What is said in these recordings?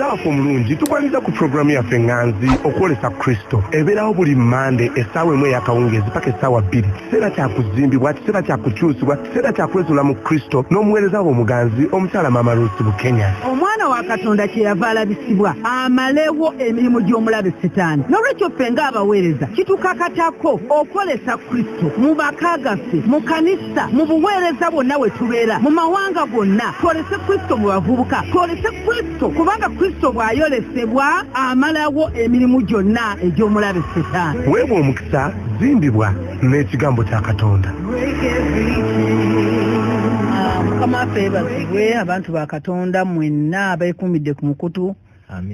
muwuliriza waffe omulungi tukwaniza ku pulogulaamu yaffe Nganzi okwolesa Kristo ebeerawo buli Mande essaawa emu ey'akawungeezi paka essaawa 2. Kiseera kya kuzimbibwa, kiseera kya kukyusibwa, kiseera kya kwezuula mu Kristo n'omuweereza we omuganzi omukyala Maama Lucy Bukenya. Omwana wa Katonda kyeyava alabisibwa amalewo emirimu gy'omulabe Setaani. N'olwekyo ffe ng'abaweereza kitukakatako okwolesa Kristo mu baka gaffe, mu kanisa, mu buweereza bwonna we tubeera, mu mawanga gonna. Twolese Kristo mu bavubuka, twolese Kristo kubanga Kristo bw'ayolesebwa amalawo emirimu gyonna egy'omulabe Setaani. Weebwa omukisa, zimbibwa n'ekigambo kya Katonda. Mukama waffe yeebazibwe abantu ba Katonda mwenna abeekuumidde ku mukutu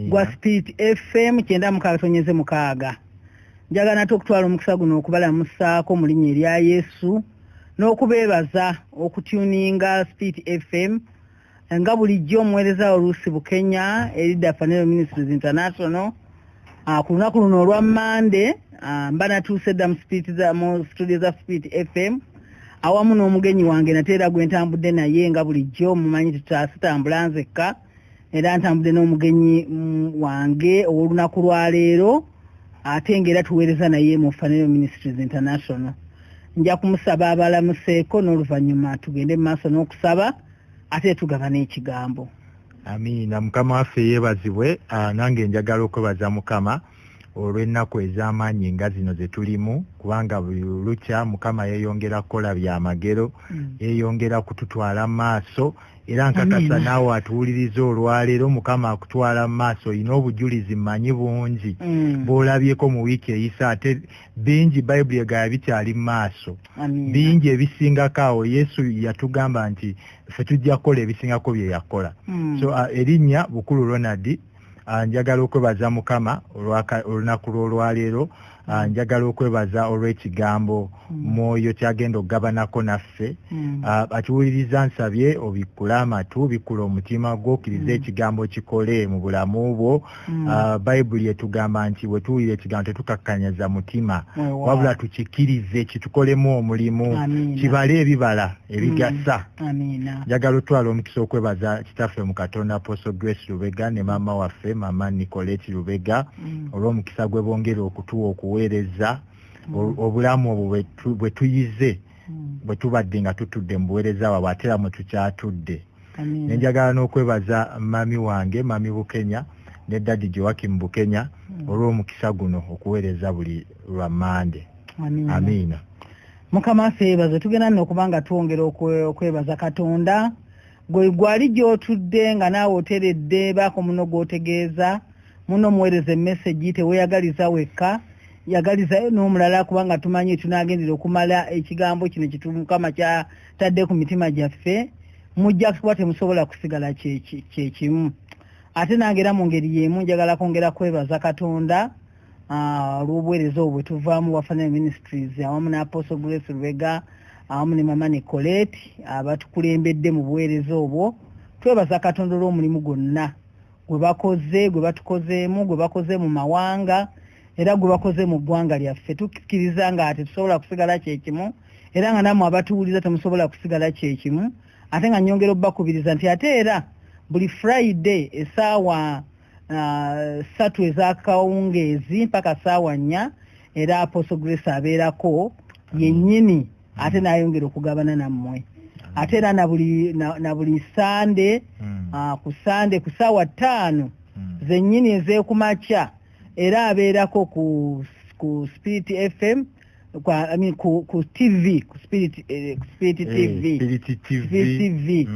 gwa Spirit FM 96.6. Njagala nate okutwala omukisa guno okubalamusaako mu linnya erya Yesu n'okubeebaza okutuninga Spirit FM nga bulijjo omuweereza Lucy Bukenya erida Fanero Ministries International. Ku lunaku luno olwa Mande mba natuuse dda mu studio za Spirit FM awamu n'omugenyi wange nateera gwe ntambudde naye nga bulijjo mumanyi tutambula nzekka era ntambudde n'omugenyi wange ow'olunaku lwa leero ate ng'era tuweereza naye mu Fanero Ministries International. Nja kumusaba abalamuseeko n'oluvannyuma tugende mu maaso n'okusaba ate tugabana ekigambo. Amiina. Mukama waffe yeebazibwe. Nange njagala okwebaza Mukama olw'ennaku ez'amaanyi nga zino ze tulimu kubanga buli lukya Mukama yeeyongera kukola byamagero, yeeyongera kututwala mu maaso era nkakasa naawe atuwuliriza olwaleero Mukama akutwala mu maaso. Olina obujulizi mmanyi bungi bw'olabyeko mu wiiki eyisa ate bingi Bayibuli egaya bikyali mu maaso, bingi ebisingako awo. Yesu yatugamba nti ffe tujja kukola ebisingako bye yakola. So erinnya Bukulu Ronald njagala okwebaza Mukama olunaku lw'olwaleero. Njagala okwebaza olw'ekigambo mwoyo kyagenda okugabanako naffe. Atuwuliriza nsabye obikkula amatu, bikkula omutima gwo, okkiriza ekigambo kikole mu bulamu bwo. Bayibuli etugamba nti bwe tuwulira ekigambo tetukakkanyaza mutima wabula tukikkirize kitukolemu omulimu, kibale ebibala ebigasa. Njagala otwala omukisa okwebaza kitaffe mu Katonda Apostle Grace Lubega ne maama waffe Maama Nicolette Lubega olw'omukisa gwe bongera okutuwa okuweereza obulamu obwo bwe tuyize bwe tubadde nga tutudde mu buweereza bwabwe ate era mwe tukyatudde. Nenjagala n'okwebaza mami wange Mami Bukenya ne Daddy Joakim Bukenya olw'omukisa guno okuweereza buli lwa Mande. Amiina. Mukama waffe yeebaze. Tugenda nno okubanga twongera okwebaza Katonda gwali gy'otudde nga naawe oteredde baako muno gw'otegeeza muno muweereza emmesegi teweeyagaliza wekka, yagalizayo n'omulala kubanga tumanyi tunaagendera okumala ekigambo kino Mukama kyatadde ku mitima gyaffe. Mujja kuba temusobola kusigala kyekimu. Ate nange era mu ngeri y'emu njagala kwongera kwebaza Katonda olw'obuweereza obwo bwe tuvaamu bwa Fanero Ministries awamu ne Apostle Grace Lubega awamu ne Maama Nicolette abatukulembedde mu buweereza obwo. Twebaza Katonda olw'omulimu gwonna gwe bakoze, gwe batukozeemu, gwe bakoze mu mawanga era gwe bakoze mu ggwanga lyaffe. Tukkiriza nga tetusobola kusigala kyekimu era nga nammwe abatuwuliza temusobola kusigala kyekimu. Ate nga nnyongera obbakubiriza nti ate era buli Friday essaawa 3 ez'akawungeezi mpaka ssaawa 4 era Apostle Grace abeerako yennyini ate n'ayongera okugabana nammwe. Ate era na buli Sande ku Sande ku ssaawa 5 zennyini ez'ekumakya era abeerako ku Spirit FM ku TV, ku Spirit TV.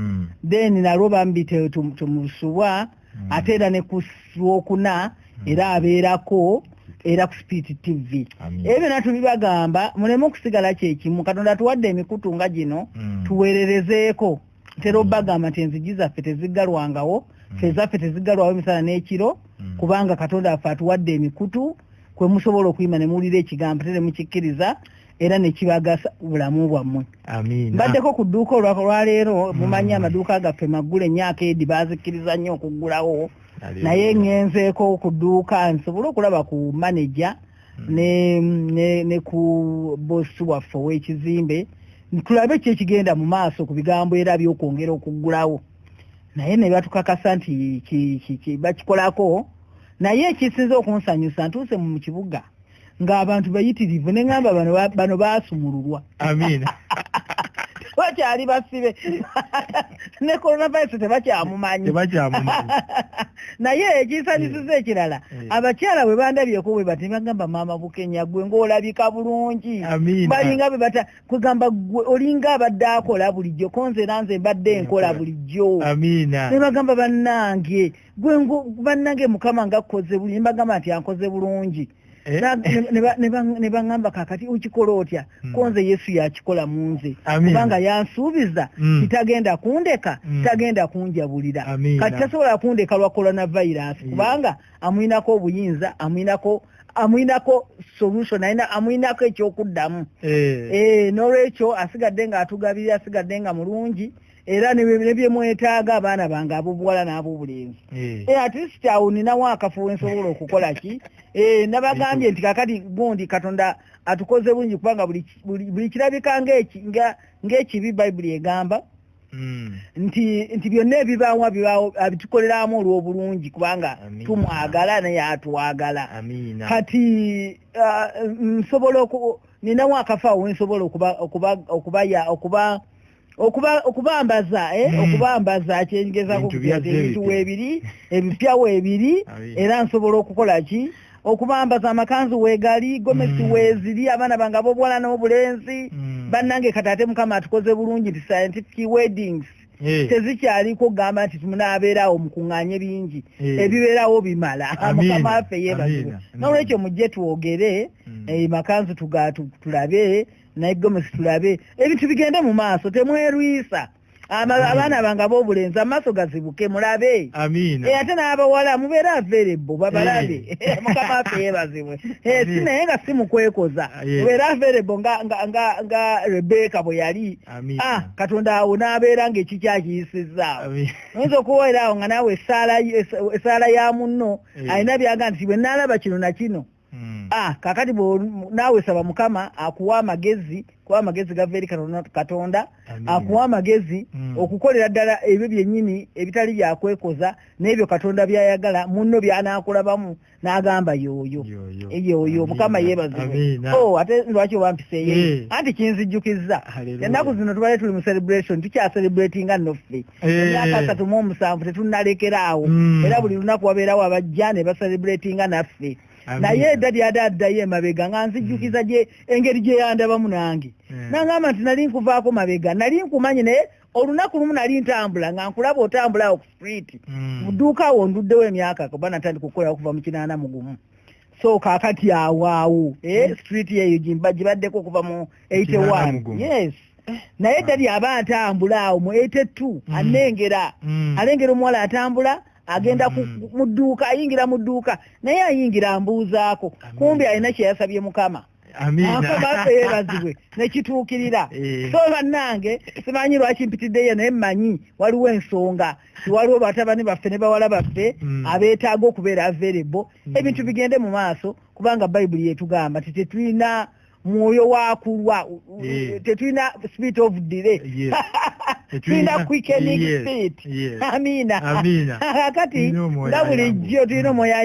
Then nalwo bambi temusubwa ate era ne ku Lwokuna era abeerako era ku Spirit TV. Ebyo natubibagamba muleme okusigala kyekimu. Katonda tuwadde emikutu nga gino tuweererezeeko. Ntera obbagamba nti enzigi zaffe teziggalwangawo, ffe zaffe teziggalwawo emisana n'ekiro kubanga Katonda affe atuwadde emikutu kwe musobola okuyima ne muwulira ekigambo ate ne mukikkiriza era ne kibagasa bulamu bwammwe. Mbaddeko ku dduuka olwaleero mumanyi amaduuka gaffe maggula ennyaka edi baazikkiriza nnyo okuggulawo naye ngenzeeko ku dduuka nsobole okulaba ku manager ne ku bosi waffe ow'ekizimbe tulabe ki ekigenda mu maaso ku bigambo era by'okwongera okuggulawo. naye ne batukakasa nti bakikolako naye ekisinza okunsanyusa ntuuse mu kibuga ng'abantu bayitirivu ne ngamba bano baasumululwa. Amina. Bakyali basibe ne coronavirus tebakyamumanyi. Naye ekisanyusiza ekirala abakyala bwe bandabyeko bwe bati bagamba maama Bukenya gwe ng'olabika bulungi. Balinga bwe bata kugamba olinga abadde akola bulijjo konze nanze mbadde nkola bulijjo. Ne bagamba bannange gwe bannange Mukama ng'akoze bulungi bagamba nti ankoze bulungi. Ne bangamba kakati ukikola otya konze Yesu yakikola munze kubanga yansuubiza kitagenda kundeka kitagenda kunjabulira kati tasobola kundeka lwa coronavirus kubanga amwinako obuyinza amwinako solution amwinako ekyokuddamu n'olwekyo asigadde nga atugabirira asigadde nga mulungi era nebye mwetaaga abaana bange abobuwala n'abobulenzi at least awo ninawo akafuwe nsobola okukola ki nabagambye nti kakati gundi Katonda atukoze bulungi kubanga buli kirabika ng'ekibi Bayibuli egamba nti byonna ebibaawo abitukoleramu olw'obulungi kubanga tumwagala naye atwagala kati nsobola ninawo akafaawo wensobola okubambaza okubambaza kyengeza ku bintu ebiri ebipyawo ebiri era nsobola okukola ki okubambaza amakanzu weegali gomesi weeziri abaana bange abobuwala n'obulenzi bannange katate Mukama atukoze bulungi nti scientific weddings tezikyaliko kugamba nti munaabeerawo mukuŋŋaanye bingi ebibeerawo bimala Mukama waffe yeebazibwe n'olwekyo mujje twogere makanzu tulabe naye gomesi tulabe ebintu bigende mu maaso temwerwisa abaana bange ab'obulenzi amaaso gazibuke mulabe ate n'abawala mubeera available babalabe Mukama waffe yeebazibwe si naye nga si mukwekoza mubeera available nga Rebecca bwe yali Katonda awo n'abeera ng'ekikyakiyisizaawo oyinza okuweeraawo nga naawe essaala ya munno alina byaga nti bwe naalaba kino na kino kakati naawe saba Mukama akuwa amagezi kuba amagezi gava eri Katonda akuwa amagezi okukolera ddala ebyo byennyini ebitali byakwekoza n'ebyo Katonda byayagala munno byanaakulabamu n'agamba yoyo Mukama yeebazibwe ate lwaki wampiseeyo anti kinzijjukiza ennaku zino tubale tuli mu celebration tukyacelebratinga nnoffe emyaka 37 tetunnalekeraawo era buli lunaku wabeerawo abajja ne bacelebratinga naffe naye eddadi adaddayo emabega nga nzijjukiza engeri gye yandabamu nange nangamba nti nali nkuvaako mabega nali nkumanyi naye olunaku lumu nali ntambula nga nkulaba otambula awo ku street mu dduuka awo nduddewo emyaka kuba natandika okukola okuva mu 81 so kaakati awo street yeyo gibaddeko okuva mu 81 yes naye eddadi aba atambula awo mu 82 alengera omuwala atambula agenda mu dduuka ayingira mu dduuka naye ayingira mbuuzaako kumbi alina kye yasabye Mukama Mukama yeebazibwe nekituukirira so bannange simanyi lwaki mpitiddeyo naye mmanyi waliwo ensonga waliwo batabani baffe ne bawala baffe abeetaaga okubeera available ebintu bigende mu maaso kubanga Bayibuli yetugamba nti tetulina mwoyo wa kulwa tetulina spirit of delay tulina quickening spirit amina kati nga bulijjo tulina omwoyo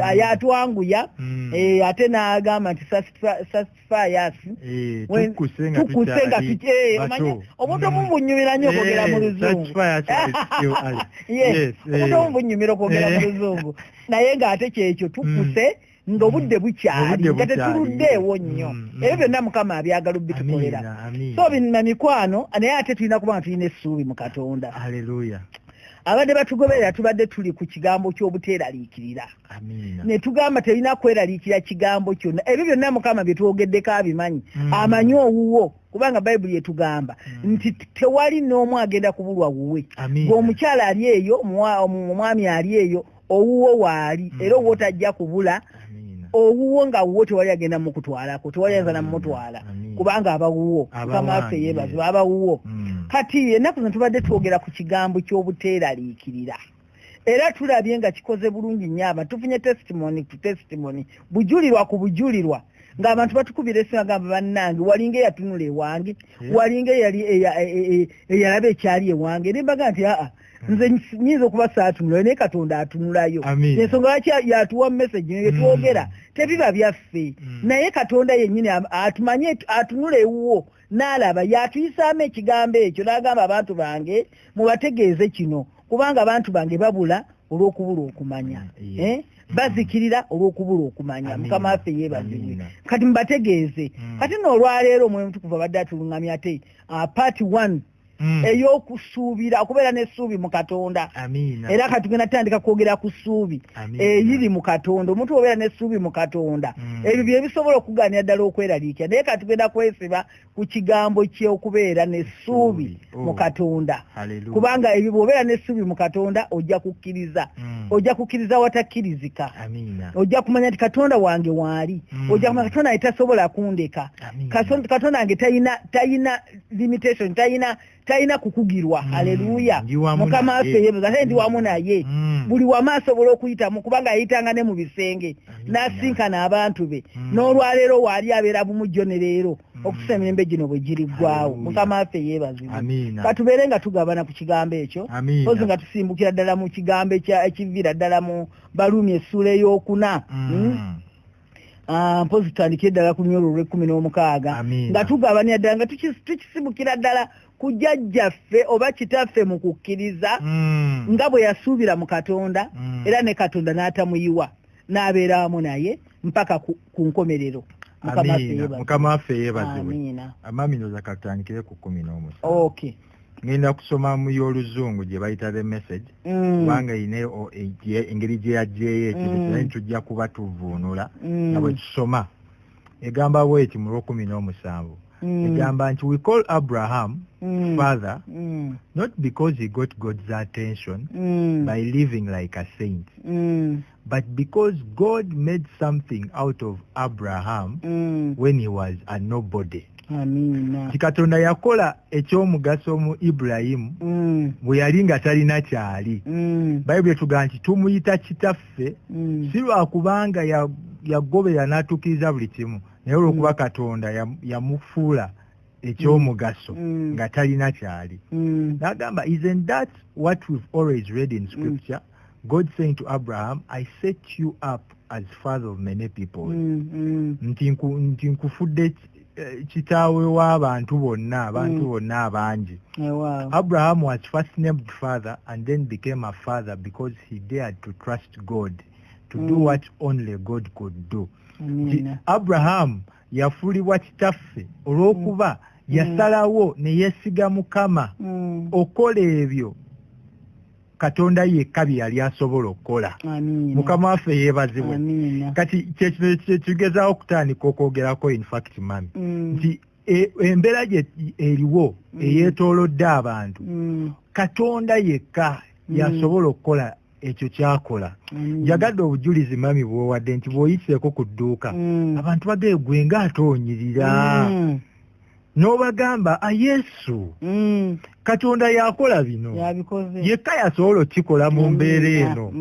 ayatwanguya ate n'agamba nti satisfy us tukuse nga omuntu omubunyumira nnyo okwogera mu luzungu omuntu omubunyumira okwogera mu luzungu naye ng'ate kyekyo tukuse ng'obudde bukyali nga tetuluddeewo nnyo ebyo byonna Mukama abyagala bitukolera so bina mikwano naye ate tulina kuba nga tulina essuubi mu Katonda haleluya abadde batugoberera tubadde tuli ku kigambo ky'obuteeraliikirira ne tugamba telina kweraliikira kigambo kyonna ebyo byonna Mukama bye twogeddeko abimanyi amanyi owuwo kubanga Bayibuli etugamba nti tewali n'omu agenda kubulwa wuwe ng'omukyala ali eyo omwami ali eyo owuwo waali era owuwo tajja kubula owuwo nga wuwo tewali agenda mukutwalako tewali ayinza namutwala kubanga abawuwo Mukama waffe yeebazibwe abawuwo kati ennaku zino tubadde twogera ku kigambo ky'obuteeraliikirira era tulabye nga kikoze bulungi nnyo abantu tufunye testimony ku testimony bujulirwa ku bujulirwa ng'abantu batukubira esimu agamba bannange walinga eyatunula ewange walinga eyalaba ekyali ewange ne mbaga nti nze nyiza okuba saatunulayo naye Katonda atunulayo ensonga lwaki yatuwa message ne twogera tebiba byaffe naye Katonda yennyini atumanye atunula ewuwo n'alaba yatuyisaamu ekigambo ekyo n'agamba abantu bange mubategeeze kino kubanga abantu bange babula olw'okubula okumanya bazikirira olw'okubula okumanya Mukama waffe yeebazibwe kati mubategeeze kati n'olwaleero omwoyo omutukuvu abadde atuluŋŋamya ate part 1 ey'okusuubira okubeera n'essuubi mu Katonda era kati tugenda tutandika kwogera ku ssuubi eyiri mu Katonda omuntu obeera n'essuubi mu Katonda ebyo bye bisobola okugaanira ddala okweraliikira naye kati tugenda kwesiba ku kigambo ky'okubeera n'essuubi mu Katonda kubanga ebyo bw'obeera n'essuubi mu Katonda ojja kukkiriza watakkirizika ojja kumanya nti Katonda wange waali ojja kumanya Katonda wange tasobola kundeka Katonda wange tayina limitation tayina kukugirwa haleluya Mukama waffe yebaza ate ndi wamu naye buli wama asobola okuyitamu kubanga yayitanga ne mu bisenge n'asinkana abantu be n'olwaleero waali abeera bumujjo ne leero okusa emirembe gino bwe giriggwawo Mukama waffe yeebazibwe katubeere nga tugabana ku kigambo ekyo ozi nga tusimbukira ddala mu kigambo ekiviira ddala mu Baluumi essuula ey'okuna mpozi tutandikire ddala ku nnyolo olw'16 nga tugabanira ddala nga tukisibukira ddala ku jjajjaffe oba kitaffe mu kukkiriza nga bwe yasuubira mu Katonda era ne Katonda n'atamuyiwa n'abeera wamu naye mpaka ku nkomerero Mukama waffe yeebazibwe amaminoza katandikire ku 11 ngenda kusoma mu y'oluzungu gye bayita the message kubanga ine engeri gye yaggyeyo ekyo tujja kuba tuvuunula nga bwe tusoma egamba bweti mu lw'17 egamba nti we call Abraham father not because he got God's attention by living like a saint but because God made something out of Abraham when he was a nobody. Katonda yakola ekyomugaso mu Ibulayimu bwe yali nga talina kyali. Bayibuli etugamba nti tumuyita kitaffe si lwa kubanga yagobera n'atuukiriza buli kimu naye olw'okuba Katonda yamufuula ekyomugaso nga talina kyali. N'agamba isn't that what we've always read in scripture? God saying to Abraham, I set you up as father of many people. Nti nkufudde kitaawe w'abantu bonna abangi. Abraham was first named father and then became a father because he dared to trust God to do what only God could do. Abraham yafuulibwa kitaffe olw'okuba yasalawo ne yeesiga Mukama okola ebyo Katonda yekka bye yali asobola okukola. Mukama waffe yeebazibwe. Kati kyekino kigezaawo okutandika okwogerako in fact mami nti embeera gye eriwo eyeetoolodde abantu Katonda yekka yasobola okukola ekyo kyakola. Njagadde obujulizi mami bw'owadde nti bw'oyiseeko ku dduuka abantu bageegwe ng'atoonyirira n'obagamba Yesu Katonda yakola bino yekka yasobola okikola mu mbeera eno.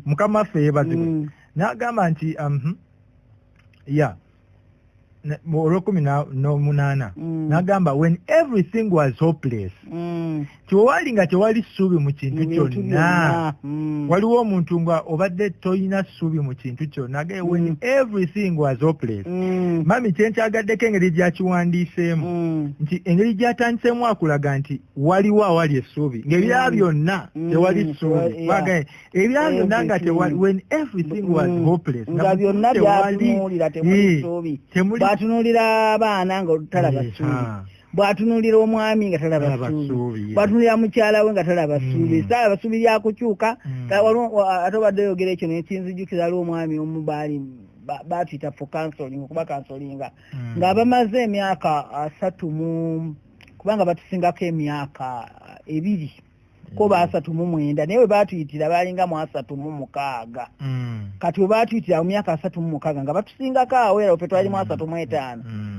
Mukama waffe yeebazibwe. N'agamba nti olw'18 n'agamba when everything was hopeless tewali nga tewali ssuubi mu kintu kyonna. Waliwo omuntu nga obadde toyina ssuubi mu kintu kyonna when everything was hopeless. Mami kyenkyagaddeko engeri gyakiwandiiseemu nti engeri gyatandisemu akulaga nti waliwo awali essuubi ng'ebirala byonna tewali ssuubi. Ebirala byonna nga tewali when everything was hopeless nga byonna byatunuulira temuli ssuubi. Bw'atunuulira abaana nga talaba ssuubi, bw'atunuulira omwami nga talaba ssuubi, bw'atunuulira mukyala we nga talaba ssuubi. Talaba ssuubi lyakukyuka. Ate obadde oyogera ekyo ne kinzijukira lw'omwami omu baali baatuyita for counseling okuba counselinga nga bamaze emyaka 3 kubanga batusingako emyaka 2 ko ba 39 naye we baatuyitira baalinga mu 36. Kati we baatuyitira mu myaka 36 nga batusingako awo era ffe twali mu 35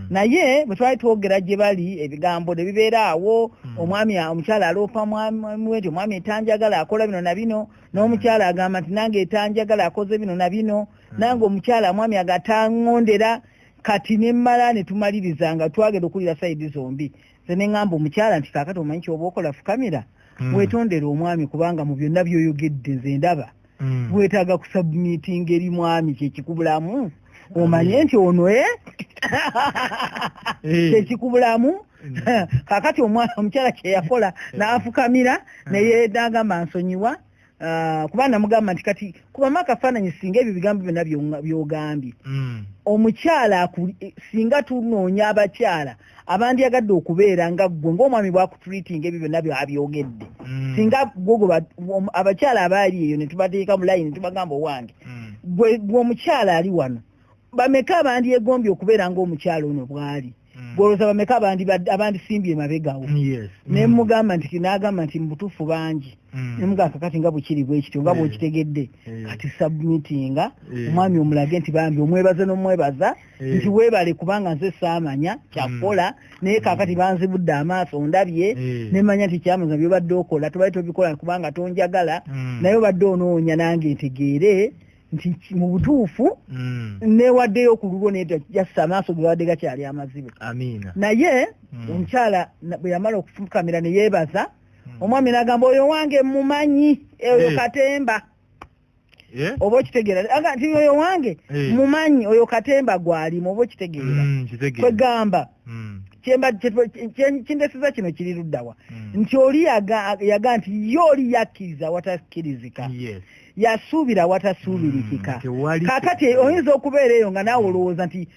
naye bwe twali twogera gye bali ebigambo ne bibeera awo. Omwami omukyala aloopa mwami we nti omwami etanjagala akola bino na bino n'omukyala agamba nti nange etanjagala akoze bino na bino nange omukyala mwami agataŋŋondera. Kati ne mmala ne tumaliriza nga twagenda okulira sayidi zombi. Ze ne ŋŋamba omukyala nti kaakati omanyi kyoba okola fukamira wetondera omwami kubanga mu byonna byoyogedde nze ndaba wetaaga kusubmitinga eri mwami kyekikubulamu omanye nti ono kyekikubulamu kakati omukyala kyeyakola n'afukamira naye nagamba nsonyiwa kuba namugamba nti kati kubamu akafaananyi singa ebyo bigambo byonna byogambye omukyala singa tunoonya abakyala abandyagadde okubeera nga ggwe ng'omwami bwakutreatinga ebyo byonna byabyogedde singa abakyala abaali eyo ne tubateeka mu layini tubagamba owange gwe omukyala ali wano bameka abandyegombye okubeera ng'omukyala ono bw'ali bwolooza bameka abandisimbye mabegawo ne mugamba nti n'agamba nti mubutuufu bangi nemugamba kakati nga bukiri bwekityo nga bwekitegedde kati submitinga omwami omulage nti bambi omwebaza n'omwebaza nti weebale kubanga nze saamanya kyakukola naye kakati banzibudde amaaso ndabye nemanya nti kyamaza byobadde okola tobadde tobikola kubanga tonjagala naye obadde onoonya nange ntegeere nti mu butuufu newaddeyo ku lulwo nejassa amaaso ge wadde gakyali amazibe naye omukyala bwe yamala okufukamira ne yeebaza omwami n'agamba oyo wange mumanyi oyo katemba oba okitegeera nti oyo wange mumanyi oyo katemba gwalimu oba okitegeera kwegamba kindesiza kino kiri luddawa nti oli yaga nti ye oli yakkiriza watakkirizika yasuubira watasuubirikika kakati oyinza okubeera eyo nga naawe olowooza nti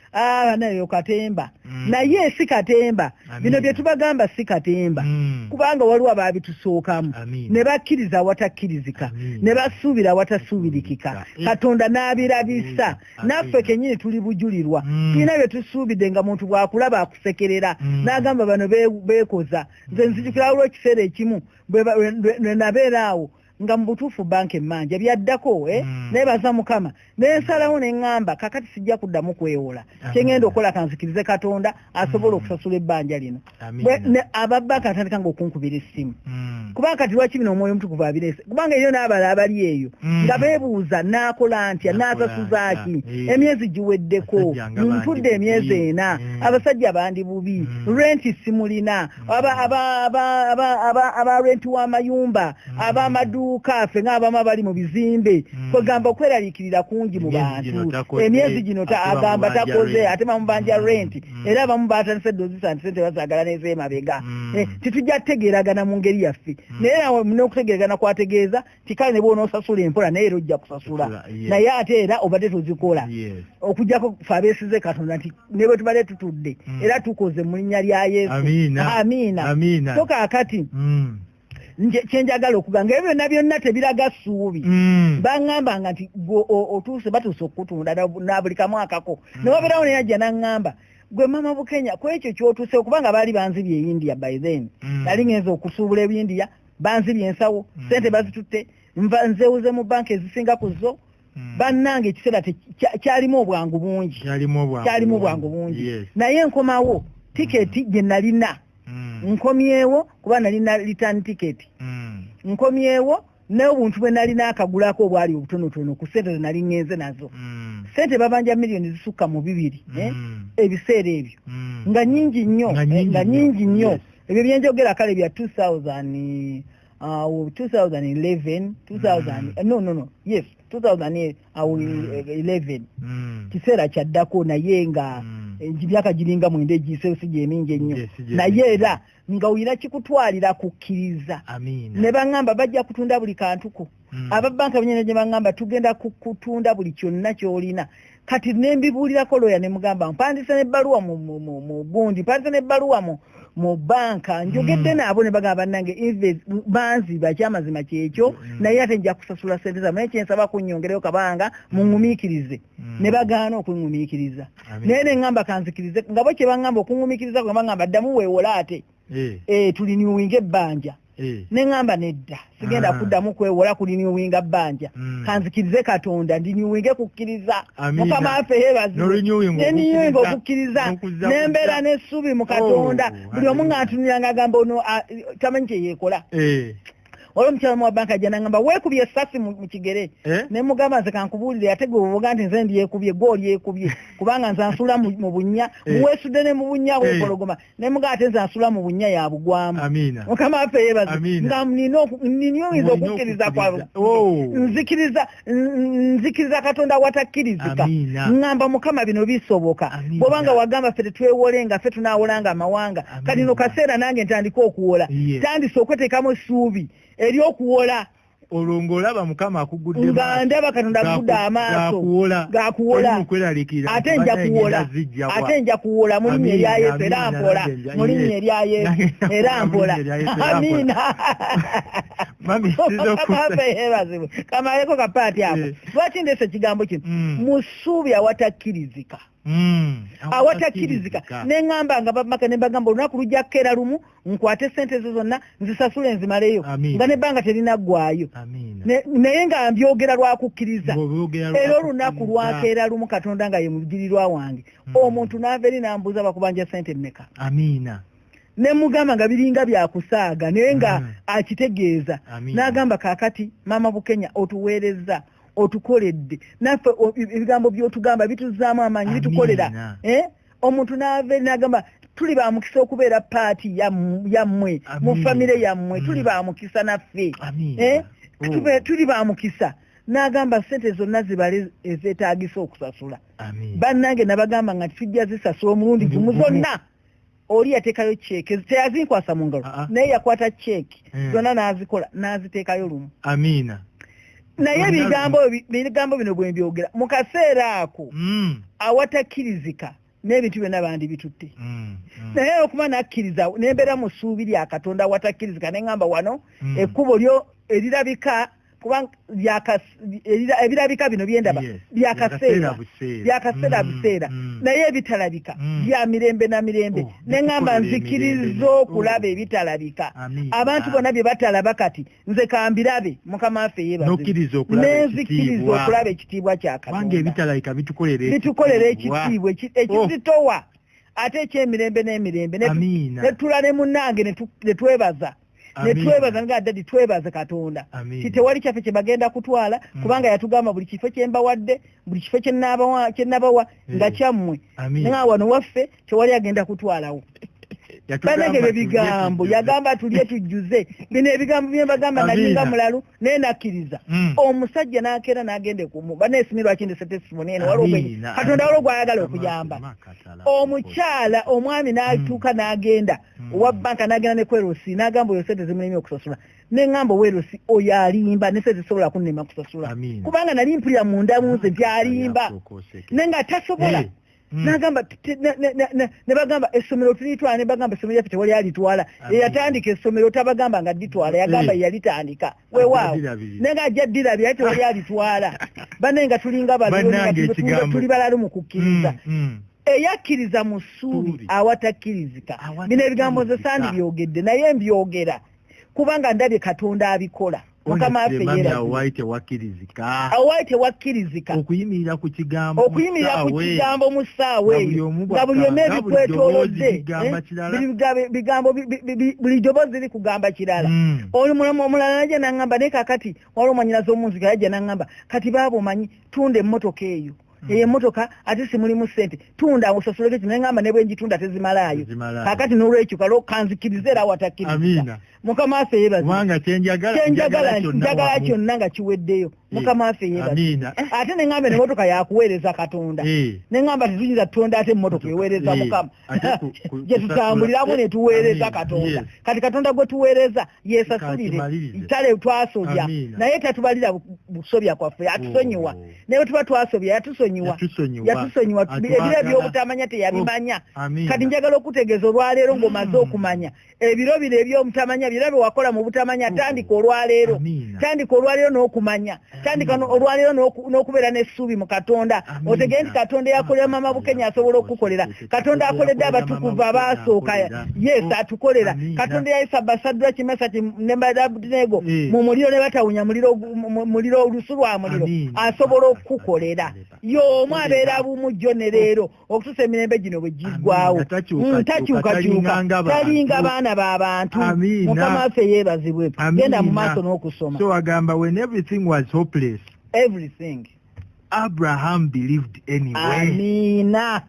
nayo katemba naye si katemba bino bye tubagamba si katemba kubanga waliwo abaabitusookamu ne bakkiriza watakkirizika ne basuubira watasuubirikika katonda n'abirabisa naffe kennyini tuli bujulirwa tulina bye tusuubidde nga muntu bwakulaba akusekerera n'agamba bano beekoza nze nzijukira waliwo ekiseera ekimu bwe nabeera awo nga mu butuufu banka emmanja byaddako nebaza mukama nensalawo neŋŋamba kakati sijja kuddamu kwewola kyengenda okukola kanzikirize katonda asobola okusasula ebbanja lino ababbanka atandika nga okunkubira essimu kubanga kati lwaki bino omwoyo omutukuvu abirese kubanga eriyo n'abala abali eyo nga beebuuza n'akola ntya n'asasuza ki emyezi giweddeko ntudde emyezi 4 abasajja bandi bubi renti simulina aba renti w'amayumba ab'amaduuka ffe ng'abamu abali mu bizimbe kwegamba okweraliikirira kungi mu bantu emyezi gino agamba takoze ate bamubanja renti era abamu baatandise eddoozi sente bazaagala n'ez'emabega titujja kutegeeragana mu ngeri yaffe naye nawe n'okutegeeragana kwategeeza tikale ne bw'onoosasula empola naye era ojja kusasula naye ate era obadde tozikola okujjako fe abeesize katonda nti ne bwe tubadde tutudde era tukoze mu linnya lya Yesu amiina so kaakati kyenjagala okuganga ebyo byonna byonna tebiraga ssuubi baŋŋambanga nti otuuse batuuse okutunda na buli kamwakako newabeerawo naye ajja naŋŋamba gwe mama Bukenya ku ekyo kyotuuse okubanga baali banzibye e India by then nali ngenza okusuubula ebindiya banzibye ensawo sente bazitutte nzewuze mu banka ezisinga ku zo bannange ekiseera kyalimu obwangu bungi naye nkomawo tiketi gye nalina nkomyewo kuba nalina return ticket nkomyewo n'obuntu bwe nalina akagulako obwali obutonotono ku ssente zenali ngenze nazo ssente babanja miliyoni zisukka mu 2 ebiseera ebyo nga nyingi nnyo ebyo byenjogera kale bya 2011 kiseera kyaddako naye nga emyaka giringa 9 egiyiseewo si gyemingi ennyo naye era nga oyina kikutwalira kukkiriza ne baŋŋamba bajja kutunda buli kantuko ababbanka benyene gye baŋŋamba tugenda kutunda buli kyonna ky'olina kati nembibuulirako looya ne mugamba mpandise n'ebbaluwa mu gundi mpandise n'ebbaluwa mu banka njogedde naabo ne bagamba bannange banziba kyamazima kyekyo naye ate nja kusasula ssente zammwe naye kyensaba kunnyongereyo kabanga muŋŋumiikirize ne bagaana okuŋŋumiikiriza naye ne ŋŋamba kanzikirize nga bo kye baŋŋamba okuŋŋumiikiriza kwe baŋŋamba ddamu weewola ate tuliniwinga ebbanja ne ŋŋamba nedda sigenda kuddamu kwewola kuliniwinga bbanja kanzikirize katonda ndiniwinge kukkiriza mukama waffe yeebazibwe okukkiriza nembeera n'essuubi mu katonda buli omu nga ntunira nga agamba ono tamanyi kye yeekola olwo omukyala wa banka ajja n'angamba weekubye essasi mu kigere ne mugamba nze kankubuulire ate gwe obuga nti nze ndiyeekubye gw'oli yeekubye kubanga nze nsula mu bunnya muweesudde ne mu bunnya weepologoma ne mugamba ate nze nsula mu bunnya yabugwamu mukama waffe yeebaze nga nina oyinza okukkiriza kwawe nzikiriza katonda watakkirizika ngamba mukama bino bisoboka bw'obanga wagamba ffe tetwewolenga ffe tunaawolanga amawanga kati no kaseera nange ntandika okuwola tandise okweteekamu essuubi ery'okuwola olongolaba mukama akugudde nga ndaba katonda agudde amaaso gakuwola ate nja kuwola mu linnya erya Yesu era mpola mu linnya erya Yesu era mpola amiina yeebazibwe kamaleko kapaati ako lwaki ndeese ekigambo kino mu ssuubi awatakkirizika awatakkirizika neŋŋamba nga bamaka ne bagamba olunaku lujja kukeera lumu nkwate sente zo zonna nzisasule nzimaleyo nga nebbanga terinaggwayo naye nga mbyogera lwakukkiriza era olunaku lwakeera lumu katonda nga ye mujulirwa wange omuntu n'ava eri n'ambuuza bakubanja sente mmeka ne mugamba nga biringa byakusaaga naye nga akitegeeza n'agamba kaakati maama Bukenya otuweereza otukoledde naffe ebigambo by'otugamba bituzaamu amaanyi bitukolera omuntu n'ava eri n'agamba tuli bamukisa okubeera paati yammwe mu famire yammwe tuli bamukisa naffe tuli bamukisa n'agamba sente zonna zibale ezeetaagisa okusasula bannange nabagamba nga tujja zisasula omulundi gumu zonna oli yateekayo ceeke teyazinkwasa mu ngalo naye yakwata ceeki zonna n'azikola n'aziteekayo lumu naye ebigambo bino bwe mbyogera mu kaseera ako awatakkirizika n'ebintu byonna bandi bitutte naye okuba nakkiriza nembeera mu ssuubi lya katonda awatakkirizika neŋŋamba wano ekkubo lyo erirabika kubanga ebirabika bino byendaba byakaseera buseera naye ebitalabika bya mirembe na mirembe neŋŋamba nzikiriza okulaba ebitalabika abantu bonna bye batalaba kati nze kambirabe mukama waffe yeebaze nenzikiriza okulaba ekitiibwa kya katonda bitukolera ekitiibwa ekizitowa ate ekyemirembe n'emirembe netula ne munnange netwebaza netwebaza nga ddadi twebaze katonda kitewali kyaffe kye bagenda kutwala kubanga yatugamba buli kifo kye mbawadde buli kifo kye nabawa nga kyammwe nga wano waffe tewali agenda kutwalawo banange bye bigambo yagamba tulye tujjuze bino ebigambo bye mbagamba nalinga mulalu naye nakkiriza omusajja n'akeera n'agende kumu baneesimirwa kindese testimony eno wali katonda waliwo gw'ayagala okuyamba omukyala omwami n'atuuka n'agenda owa banka n'agenda ne kwerosi n'agamba oyo sente zimulemye okusasula neŋŋamba owerosi oyo alimba ne sente zisobola kunnema kusasula kubanga nali mpulira munda mu nze nti alimba naye nga tasobola n'agamba ne bagamba essomero tulitwala ne bagamba essomero lyaffe tewali alitwala eyatandika essomero tabagamba nga dditwala yagamba yalitandika weewaawo naye nga ajja ddirabye ate tewali alitwala banne nga tulinga tuli balalu mu kukkiriza eyakkiriza mu ssuubi awatakkirizika bino ebigambo nze sandi byogedde naye mbyogera kubanga ndabye katonda abikola mukama waffe awaali tewakkirizika okuyimirira ku kigambo mu ssaawa eyo nga buli omu ebikwetoolodde buli ddoboozi likugamba kirala omulala najja n'aŋŋamba naye kakati wali omanyiraza omunzika yajja n'aŋŋamba kati baaba omanyi tunda emmotoka eyo emmotoka ate simulimu ssente tunda osasuleko kino neŋŋamba ne bwe njitunda tezimalaayo kakati n'olwekyo kalo kanzikiriza era watakkiriza mukama waffe yeebaze kyenjagala kyonna nga kiweddeyo mukama waffe yeebaze ate neŋŋamba emmotoka yakuweereza katonda neŋŋamba tetuyinza tutonda ate emmotoka eweereza mukama gye tutambuliramu ne tuweereza katonda kati katonda gwe tuweereza yeesasulire tale twasobya naye tatubalira busobya kwaffe yatusonyiwa naye bwe tuba twasobya yatusonyiwa ebiro by'obutamanya teyabimanya kati njagala okutegeeza olwaleero ng'omaze okumanya ebiro bino eby'obutamanya biro bye wakola mu butamanya tandika olwaleero n'okumanya tandika olwaleero n'okubeera n'essuubi mu katonda otegere nti katonda yakolera maama Bukenya asobola okukolera katonda akoledde abatukuvu abaasooka yesu atukolera katonda yayisa Basadura Kimesaki ne Abednego mu muliro ne batawunya muliro olusu lwa muliro asobola okukolera y'omu abeera bumu jjo ne leero okutuusa emirembe gino bwe giggwawo takyukakyuka talinga baana b'abantu mukama waffe yeebazibwe genda mu maaso n'okusoma. So agamba when everything was hopeless, everything Abraham believed anyway. Amina.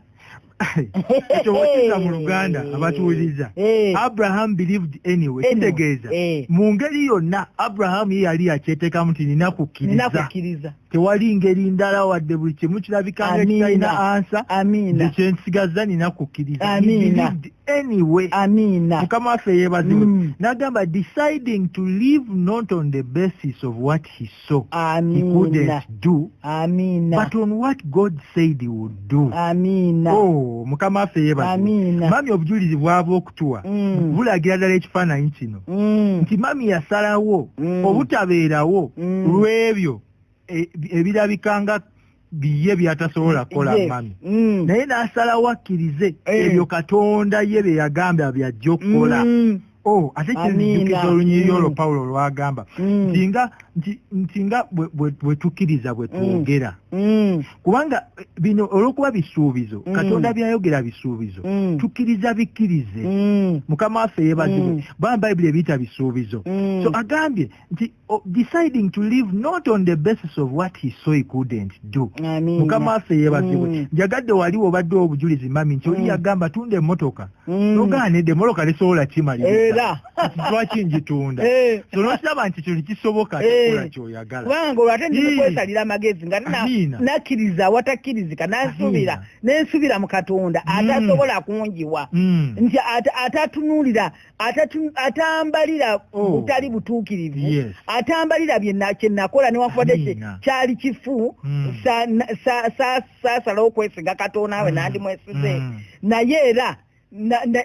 Ekyo wekiza mu Luganda abatuwuliriza. Abraham believed anyway. Kitegeeza mu ngeri yonna Abraham ye yali akyeteekamu nti nina kukkiriza. Tewali ngeri ndala wadde buli kimu kirabikanga ekirina ansa. Amina. Kyensigaza nina kukkiriza. Amina. Anyway. Amina. Mukama waffe yeebazibwe. N'agamba deciding to live not on the basis of what he saw. Amina. He couldn't do. Amina. But on what God said he would do. Amina. Oh, mukama waffe yeebazibwe. Mami obujulizi bwava okutuwa. Bulagira ddala ekifaananyi kino. Nti mami yasalawo obutabeerawo lw'ebyo ebirabikanga biye byatasobola kukola mami. Naye n'asalawo akkirize ebyo Katonda ye bye yagamba byajja okukola. Oh, ate kinzijjukiza olunyiriri olwo Pawulo lwagamba nti nga bwe tukkiriza bwe twogera. Kubanga bino olw'okuba bisuubizo Katonda byayogera bisuubizo tukkiriza bikkirize. Mukama waffe yeebazibwe. Bayibuli ebiyita bisuubizo. So agambye nti deciding to live not on the basis of what he saw he couldn't do. Mukama waffe yeebazibwe. Njagadde wali obadde obujulizi mami nti oli yagamba tunda emmotoka nogaanidde emmotoka tesobola kimaliriza. Lwaki njitunda? So n'okiraba nti kino kisoboka tukola ky'oyagala. Kubanga olwate ndi kwesalira amagezi nga nakkiriza watakkirizika n'ensubira mu Katonda atasobola kunjiwa nti atatunuulira atambalira butali butuukirivu atambalira kye nakola newankubadde kyali kifu saasalawo okwesiga Katonda we nandimwesize naye era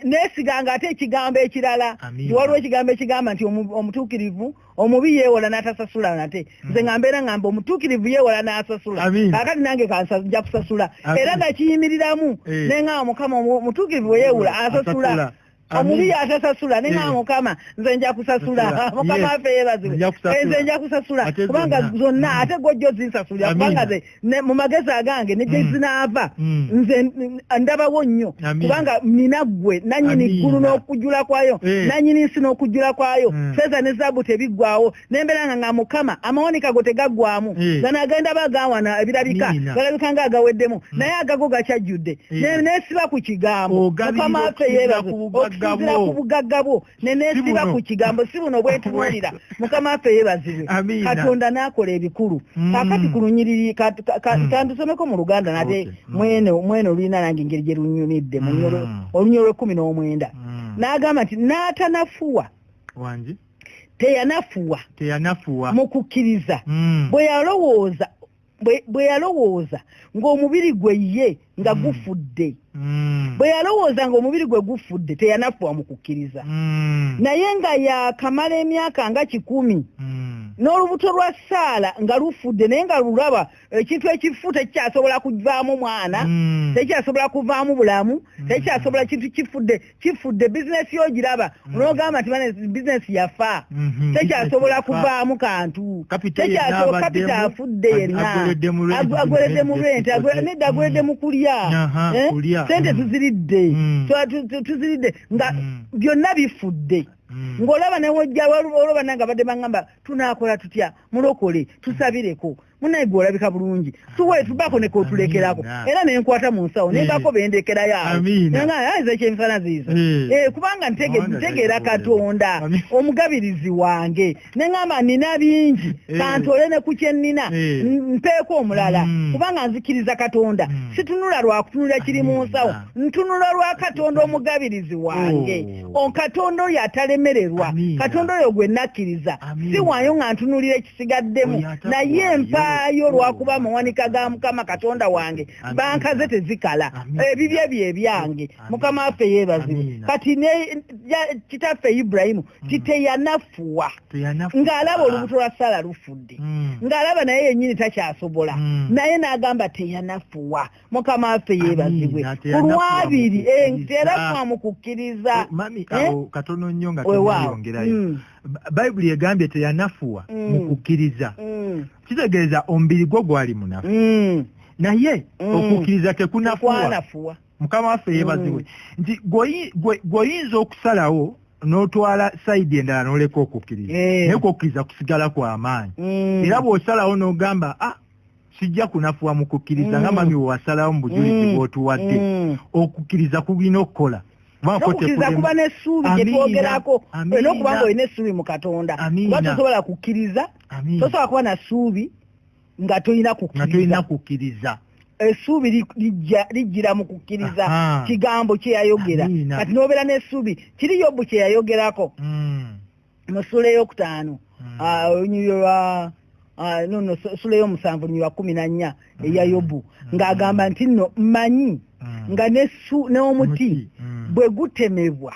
nesiganga ate ekigambo ekirala waliwo ekigambo ekigamba nti omutuukirivu omubi yeewola n'atasasula nate nze nga mbeera ngamba omutuukirivu yeewola n'asasula kakati nange nja kusasula era nga kiyimiriramu neŋŋamba Mukama omutuukirivu bwe yeewola asasula omubi atasasula neŋŋamba Mukama nze nja kusasula. Mukama waffe yeebazibwe. Nze nja kusasula kubanga zonna ate gojjo zinsasulira kubanga ze mu magezi agange ne gye zinaava nze ndabawo nnyo kubanga nina ggwe nannyini ggulu n'okujjula kwayo nannyini nsi n'okujjula kwayo feeza ne zaabu tebiggwawo nembeera nga Mukama amawonika go tegaggwamu ganagenda bagawana ebirabika galabika nga agaweddemu naye agago gakyajjudde neesiba ku kigambo. Mukama waffe yeebazibwe. Okuzira ku bugagga bwo neneesiba ku kigambo si buno bwetunuulira. Mukama waffe yeebazibwe. Katonda n'akola ebikulu. Kakati ku lunyiriri kandusomeko mu Luganda nate mwene olulina nange engeri gye lunyumidde olunyolo lw'19 n'agamba nti n'atanafuwa teyanafuwa mu kukkiriza bwe yalowooza ng'omubiri gwe ye nga gufudde. Bwe yalowooza ng'omubiri gwe gufudde teyanafuwa mu kukkiriza. Naye nga yakamala emyaka nga 10 n'olubuto lwa Saala nga lufudde naye nga lulaba ekintu ekifu tekyasobola kuvaamu mwana tekyasobola kuvaamu bulamu tekyasobola kintu kifudde bizinesi y'ogiraba n'ogamba nti bizinesi yafa tekyasobola kuvaamu kantu tekyasobola kapita afudde yenna agoledde mu rente nedda agoledde mu kulya sente tuziridde nga byonna bifudde. Ng'olaba newojja olaba nange abadde bangamba tunaakola tutya mulokole tusabireko munaye gwe olabika bulungi tuwe tubako nekootulekerako era nenkwata mu nsawo nembako bendekerayo awo nze ekyenfanaziizo kubanga ntegeera Katonda omugabirizi wange neŋŋamba nina bingi kantole ne ku kye nnina mpeeko omulala kubanga nzikiriza Katonda situnula lwa kutunula kiri mu nsawo ntunula lwa Katonda omugabirizi wange Katonda oyo atalemererwa Katonda oyo gwe nakkiriza si waayo nga ntunulira ekisigaddemu naye mpaayo lwakuba amawanika ga Mukama Katonda wange bankaze tezikala ebibye bye byange. Mukama waffe yeebazibwe. Kati kitaffe Ibulayimu titeyanafuwa ng'alaba olubuto lwa Saala lufudde ng'alaba naye yennyini takyasobola naye n'agamba teyanafuwa. Mukama waffe yeebazibwe. Ku lwabiri terafuwa mu kukkiriza. Katono nnyo nga tuyongerayo Bayibuli egambye teyanafuwa mu kukkiriza kitegeeza omubiri gwo gwali munafu naye okukkiriza tekunafuwa. Mukama waffe yeebazibwe nti gw'oyinza okusalawo n'otwala side endala n'oleka okukkiriza naye okukkiriza kusigala kwa amaanyi era bw'osalawo n'ogamba sijja kunafuwa mu kukkiriza nga mami bwewasalawo mu bujulizi bw'otuwadde okukkiriza kulina okukola okukkiriza kuba n'essuubi gye twogerako olina okuba nga olina essuubi mu Katonda kuba tosobola kukkiriza tosobola kuba na ssuubi nga tolina kukkiriza essuubi lijjira mu kukkiriza kigambo kye yayogera kati n'obeera n'essuubi kiri Yobu kye yayogerako mu ssula ey'okutaano ssula ey'omusanvu nnyirwa 14 eya Yobu ng'agamba nti nno mmanyi nga n'omuti bwe gutemebwa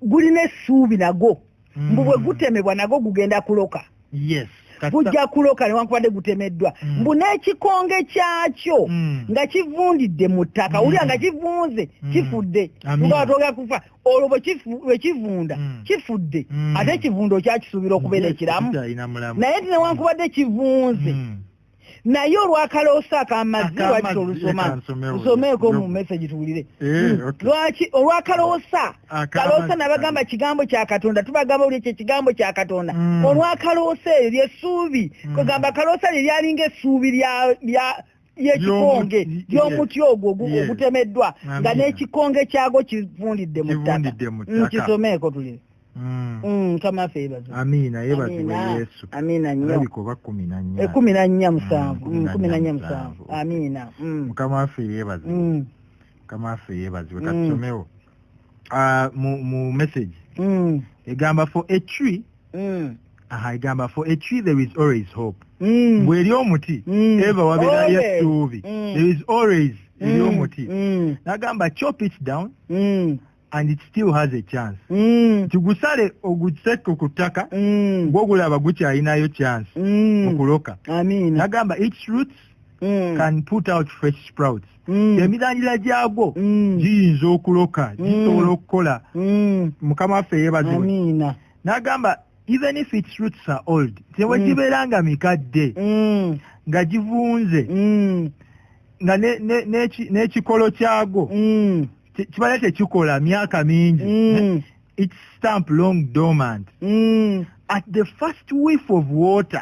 gulina essuubi nago mbu bwe gutemebwa nago gugenda kuloka gujja kuloka newankubadde gutemeddwa mbu n'ekikonge kyakyo nga kivundidde mu ttaka wulira nga kivunze kifudde nga togera kufa olwo bwe kivunda kifudde ate ekivundo kyakisuubira okubeera ekiramu naye newankubadde kivunze naye olwakaloosa akamazzi lwaki tolusoma lusomeeko mu message tuwulire lwaki olwakaloosa kaloosa nabagamba kigambo kya Katonda tubagamba buli ekyo kigambo kya Katonda olwakaloosa eryo lyessuubi kwegamba kaloosa lye lyalinga essuubi y'ekikonge ly'omuti ogwo ogutemeddwa nga n'ekikonge kyagwo kivundidde mu ttaka kisomeeko tulire kama feebazo amina yebazibwe Yesu amina nnyo abikoba 14 14 amina mukama affe yebazibwe mukama affe yebazibwe katusomewo mu message egamba for a tree egamba for a tree there is always hope bw'eri omuti eva wabeerayo essuubi there is always eri omuti nagamba chop it down and it still has a chance tugusale oguseke ku ttaka gwogulaba gukyalinayo chance okuloka nagamba its roots can put out fresh sprouts emirangira gyagwo giyinza okuloka gisobola okukola mukama waffe yeebazibwe nagamba even if its roots are old tewe gibeera nga mikadde nga givunze nga n'ekikolo kyagwo kibale tekikola myaka mingi its stamp long dormant at the first whiff of water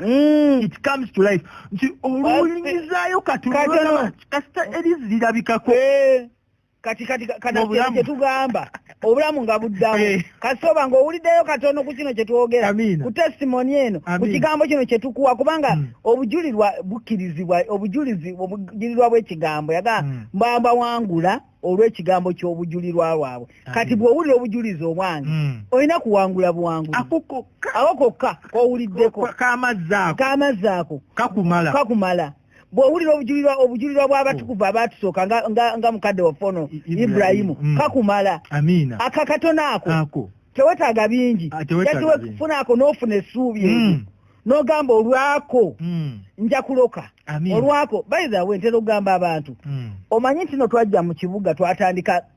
it comes to life nti oluwunyizaayo katono kasita erizi lirabikako kati kyetugamba obulamu nga buddamu kasoba ng'owuliddeyo katono ku kino kyetwogera ku testimony eno ku kigambo kino kyetukuwa kubanga obujulirwa bukkirizibwa obujulirwa bw'ekigambo mbamba wangula olw'ekigambo ky'obujulirwa lwabwe kati bw'owulira obujulizi obwange olina kuwangula buwanguli ako kokka k'owuliddeko k'amazzi ako kakumala bw'owulira obujulirwa bw'abatukuvu abatusooka nga mukadde waffe Ibrahimu kakumala akakatono ako tewetaaga bingi yatuwe kufunaako n'ofuna essuubi eryo n'ogamba olwako nja kuloka olwako by the way ntera okugamba abantu omanyi nti no twajja mu kibuga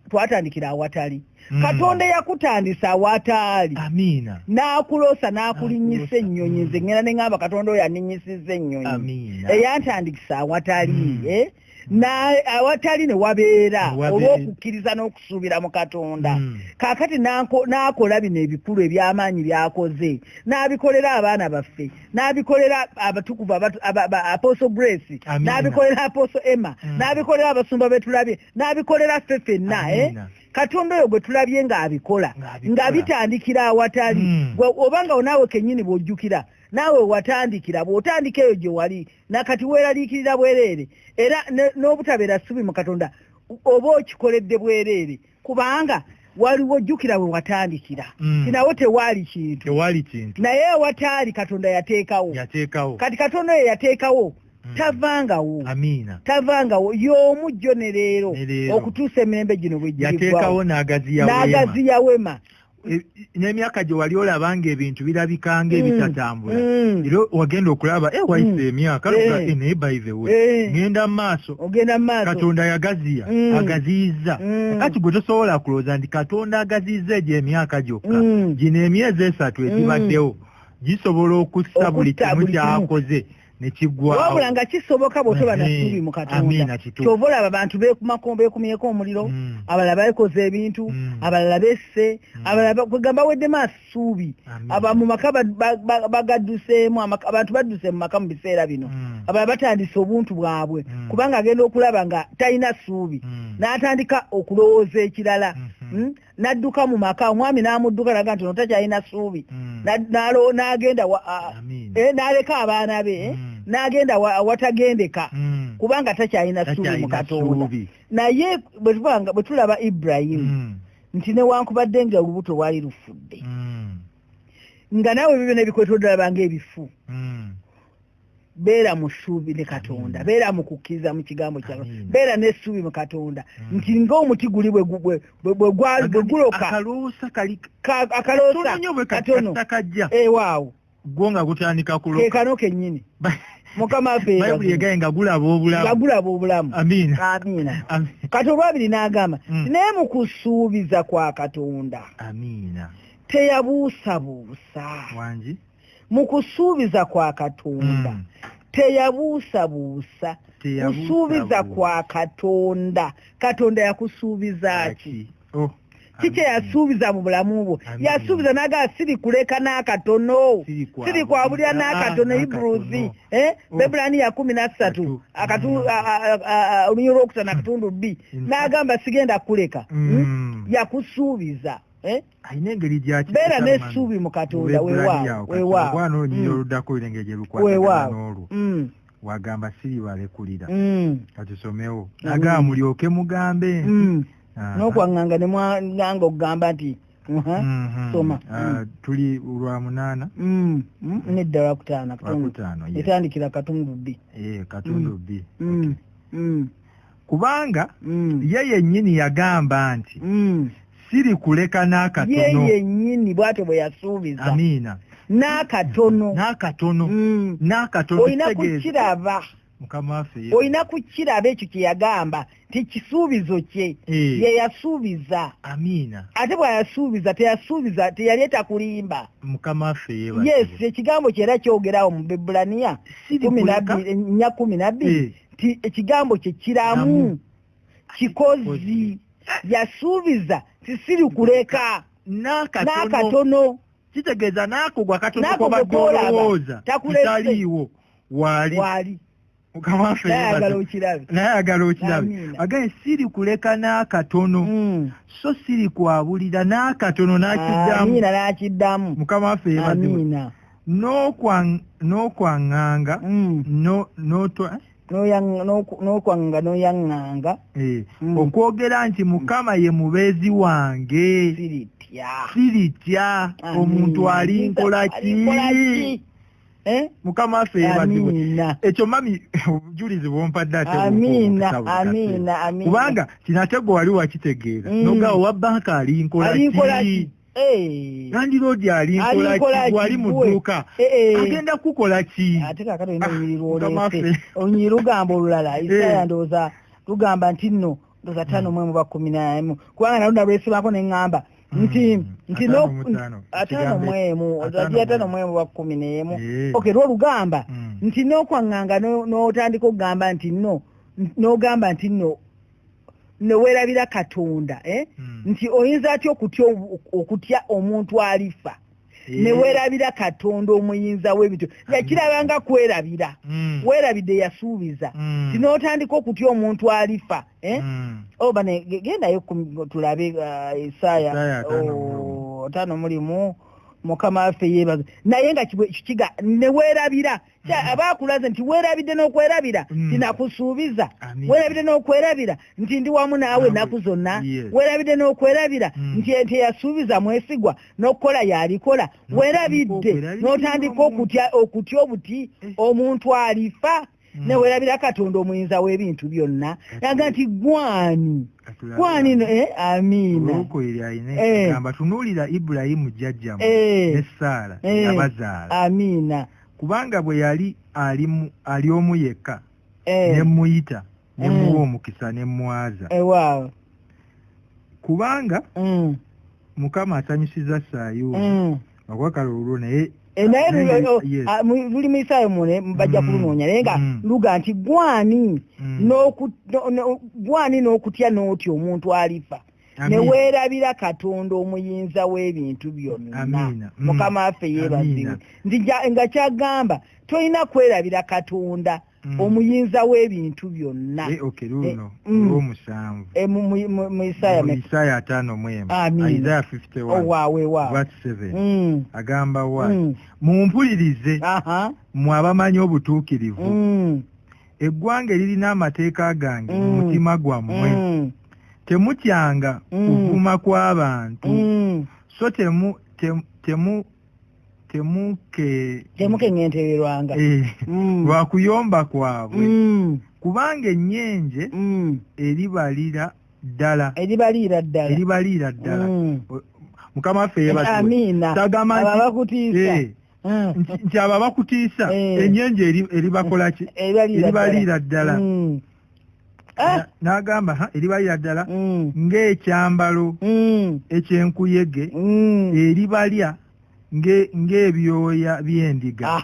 twatandikira awatali Katonda yakutandisa awataali n'akuloosa n'akulinnyisa ennyonyi nze ngenda ne ngamba Katonda oyo aninnyisizza ennyonyi eyantandikisa awatali awatali ne wabeera olw'okukkiriza n'okusuubira mu Katonda kaakati n'akola bino ebikulu eby'amaanyi by'akoze n'abikolera abaana baffe n'abikolera abatukuvu Apostle Grace n'abikolera Apostle Emma n'abikolera abasumba betulabye n'abikolera ffe ffenna Katonda oyo gwe tulabye ng'abikola nga bitandikira awatali obanga onaawe kennyini bw'ojjukira naawe watandikira bw'otandika eyo gye wali nakati weeraliikirira bwereere era n'obutabeera ssuubi mu Katonda oba okikoledde bwereere kubanga waliwo ojjukira bwe watandikira kinawo tewaali kintu naye awataali Katonda yateekawo kati Katonda oyo yateekawo tavangawo y'omu jjo ne leero okutuusa emirembe gino bwe yateekawo n'agaziya wema n'emyaka gye wali olabanga ebintu birabikanga ebitatambula era wagenda okulaba wayise emyaka naye by the way ngenda mu maaso Katonda yagaziya agaziyiza kati gwe tosobola kulowooza nti Katonda agaziyiza egyo emyaka gyokka gino emyezi 3 egibaddewo gisobola okussa buli kimu kyakoze nekigwa wabula nga kisoboka bw'otoba na ssuubi mu Katonda kyova olaba abantu beekumyeko omuliro abalala bakoze ebintu abalala besse abalala kwegamba weddemu assuubi mu maka bagadduseemu abantu badduse mu maka mu biseera bino abalala batandise obuntu bwabwe kubanga agenda okulaba nga talina ssuubi n'atandika okulowooza ekirala n'adduka mu maka omwami n'amudduka naga nti notakyalina ssuubi n'agenda n'aleka abaana be n'agenda watagendeka kubanga takyalina ssuubi mu Katonda naye bwe tulaba Ibrayimu nti newankubadde nga olubuto lwali lufudde nga naawe bibyo nebikwetodde olabanga ebifu beera mu ssuubi ne Katonda beera mu kukkiriza mu kigambo kyawe beera n'essuubi mu Katonda nti ng'omuti guli bwe guloka akaloosa katono waawo gwo nga gutandika kuloka kekano kennyini Mukama affe Bayibuli egaye nga gulaba obulamu amiina kati olwabiri n'agamba naye mu kusuubiza kwa Katonda teyabuusabuusa wangi mu kusuubiza kwa Katonda teyabuusabuusa kusuubiza kwa Katonda yakusuubiza ki kike yasuubiza mu bulamu bwo yasuubiza naga siri kuleka n'akatono siri kwabulya n'akatono Hebrews Bebulaniya 13 olunyolo lwokusana katundu B n'agamba sigenda kuleka yakusuubiza ayina engeri gyaki beera n'essuubi mu Katonda weewaawo oluddako engeri gye lukwatagana n'olwo wagamba siri balekulira katusomewo agamba mulyoke mugambe n'okwaŋŋanga ne mwanga okugamba nti soma tuli lwa 8 nedda lwa 5 etandikira katundu B katundu B kubanga ye yennyini yagamba nti siri kuleka n'akatono ye yennyini bw'atyo bwe yasuubiza amiina n'akatono olina kukiraba Mukama waffe olina kukiraba ekyo kye yagamba nti kisuubizo kye ye yasuubiza amiina ate bw'ayasuubiza teyaleeta kulimba Mukama waffe yes ekigambo kye era kyogerawo mu Bebulaniya 12 nti ekigambo kye kiramu kikozi yasuubiza tisiri kuleka n'akatono kitegeeza n'akugwa katono kwobadde olowooza kitaliiwo waali Mukama waffe nayagala okirabe agaye siri kuleka n'akatono so siri kwabulira n'akatono n'akiddamu Mukama waffe yebazibwe n'okwaŋŋanga n'okwanga n'oyaŋŋanga okwogera nti Mukama ye mubeezi wange siritya omuntu alinkola ki Mukama waffe yebazibwe ekyo mami obujulizi bwompadde ate kubanga kinate gwe wali wakitegeera noga owa banka alinkola ki nandiroodi alinkola ki wali mu dduuka agenda kukola ki ate kakati olina olunyiri olunyiri lugamba olulala Isaaya ndowooza lugamba nti nno ndowooza 5:11 kubanga nalunda lwesibako ne ŋŋamba nti 5:11 okay lwolugamba nti n'okwaŋŋanga n'otandika okugamba nti nno n'ogamba nti nno neweerabira Katonda nti oyinza atya okutya omuntu alifa neweerabira Katonda omuyinza w'ebintu yakirabanga kwerabira weerabidde yasuubiza nti n'otandika okutya omuntu alifa bane gendayo tulabe Isaaya 5 Mukama waffe yeebaza naye nga kiga neweerabira abaakulaze nti weerabidde n'okwerabira nti nakusuubiza weerabidde n'okwerabira nti ndi wamu naawe ennaku zonna weerabidde n'okwerabira nti ente yasuubiza mwesigwa n'okukola yalikola weerabidde n'otandika okutya obuti omuntu alifa neweerabira Katonda omuyinza w'ebintu byonna yaga nti gwani amiina gamba tunuulira Ibulayimu jjajjamu ne Saala yabazaala amiina kubanga bwe yali ali omu yekka ne muyita ne muwa omukisa ne mwaza kubanga Mukama asanyusiza Sayuuni okwakala olwo naye naye luli mu Isaya mune bajja kulunoonya naye nga luga nti gwani n'okutya n'otya omuntu alifa ne weerabira Katonda omuyinza w'ebintu byonna. Mukama waffe yeebazibwe nti nga kyagamba tolina kwerabira Katonda omuyinza w'ebintu byonna. Mu Isaya 5:1 Isaiah 51:7 agamba mumpulirize mmwe abamanyi obutuukirivu, eggwanga eririna amateeka gange mu mutima gwammwe. Temutyanga kuvuma kw'abantu, so temukengentererwanga lwa kuyomba kwabwe, kubanga ennyenje eribalira ddala. Mukama waffe yeebazibwe tagamba nti abo abakutiisa ennyenje eribakola ki? Eribalira ddala. N'agamba eribalira ddala ng'ekyambalo ekyenkuyege eribalya ng'ebyoya by'endiga.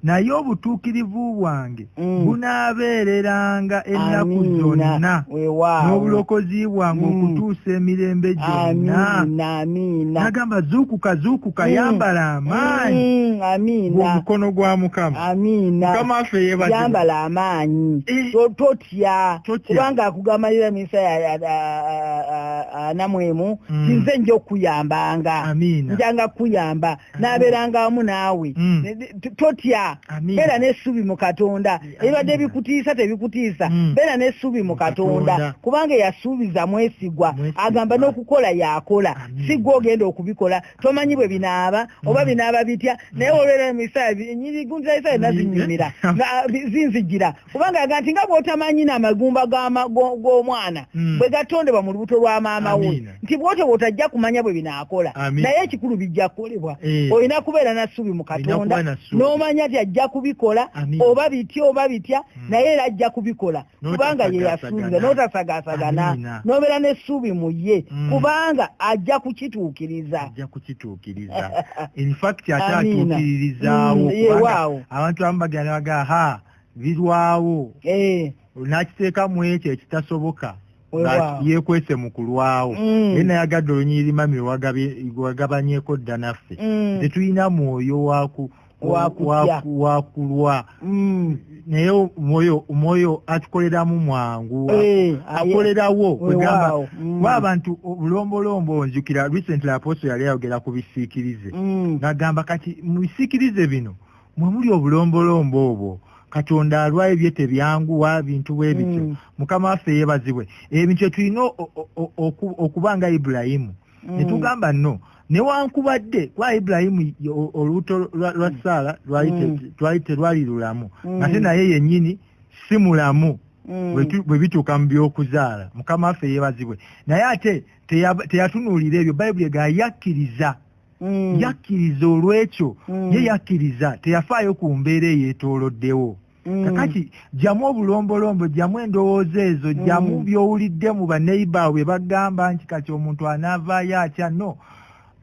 Naye obutuukirivu bwange bunaabeereranga ennaku zonna, n'obulokozi bwange okutuusa emirembe gyonna. N'agamba zuukuka yambala amaanyi g'omukono gwa Mukama. Mukama waffe yeebazibwe. Yambala amaanyi totya, kubanga akugamalira mu Isaya 4:1 nze nja okuyambanga, njanga kuyamba n'abeeranga wamu naawe. Totya, beera n'essubi mu Katonda. Ebibadde bikutiisa tebikutiisa, beera n'essubi mu Katonda, kubanga yasuubiza mwesigwa. Agamba n'okukola y'akola, si gwe ogenda okubikola. Tomanyi bwe binaaba oba binaaba bitya, naye olwera mu Isaya nyirigunza Isaya nazinyumira zinzigira, kubanga aga nti nga bw'otamanyi n'amagumba g'omwana bwe gatondebwa mu lubuto lwa maama we, nti bw'otyo bw'otajja kumanya bwe binaakola, naye ekikulu bijja kukolebwa. Olina kubeera n'essubi mu Katonda n'omanya nti ajja kubikola, oba bitya naye era ajja kubikola, kubanga ye yasuubiza. N'otasagasagana, n'obeera n'essubi mu ye, kubanga ajja kukituukiriza. In fact ate atuukiririzaawo. Abantu abamu bagenda bagaa birwawo, n'akiteeka mu ekyo ekitasoboka yeekwese mu kulwawo. Naye nayagadde olunyiriri mami wagabanyeeko dda naffe tetulina mwoyo wakulwa, naye omwoyo atukoleramu mwangu, akolerawo. Wegamba abantu bulombolombo, nzukira recently Apostle yali ayogera ku bisiikirize, n'agamba kati mu bisiikirize bino mwe muli obulombolombo obwo. Katonda alwaye bye tebyanguwa bintu bwe bityo. Mukama waffe yeebazibwe. Ebintu tulina okubanga Ibulayimu. Ne tugamba no, newankubadde kwa Ibulayimu olubuto lwa Saala lwali terwali lulamu, ate naye yennyini si mulamu bwe bituuka mu by'okuzaala. Mukama waffe yeebazibwe. Naye ate teyatunuulira ebyo. Bayibuli yakkiriza. Yakkiriza olw'ekyo, ye yakkiriza, teyafaayo ku mbeera eyeetooloddewo. Kakati jjamu obulombolombo, jjamu endowooza ezo, jjamu by'owulidde mu baneiba bwe bagamba nti kati omuntu anaavaayo atya. No,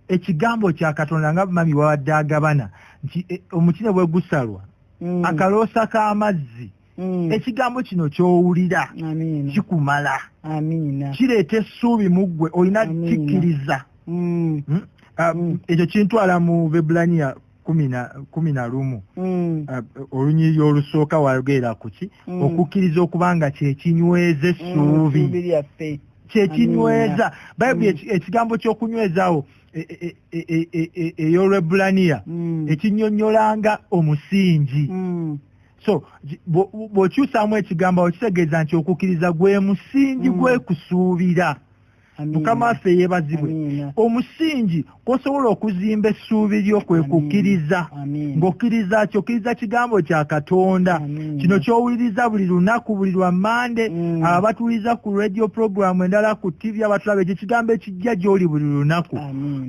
ekigambo kya Katonda nga mami wawadde agabana nti omukine bwe gusalwa akaloosa k'amazzi, ekigambo kino ky'owulira kikumala, kireeta essuubi mu ggwe, olina kikkiriza. Ekyo kintwala mu Bebulaniya 11 olunyiriri olusooka wayogerera ku ki? Okukkiriza okubanga kyekinyweza essuubi, kyekinyweza. Bayibuli ekigambo ky'okunywezaawo ey'Olwebulaniya ekinnyonnyolanga omusingi. So bw'okyusaamu ekigambo okitegeeza nti okukkiriza gwe musingi gwekusuubira. Mukama waffe yeebazibwe. Omusingi kw'osobola okuzimba essuubi lyo kwe kukkiriza. Ng'okkiriza ky'okkiriza kigambo kya Katonda. Kino ky'owuliriza buli lunaku, buli lwa Mande, abatuwuliza ku radio program endala ku TV abatulaba, ekyo kigambo ekijja gy'oli buli lunaku.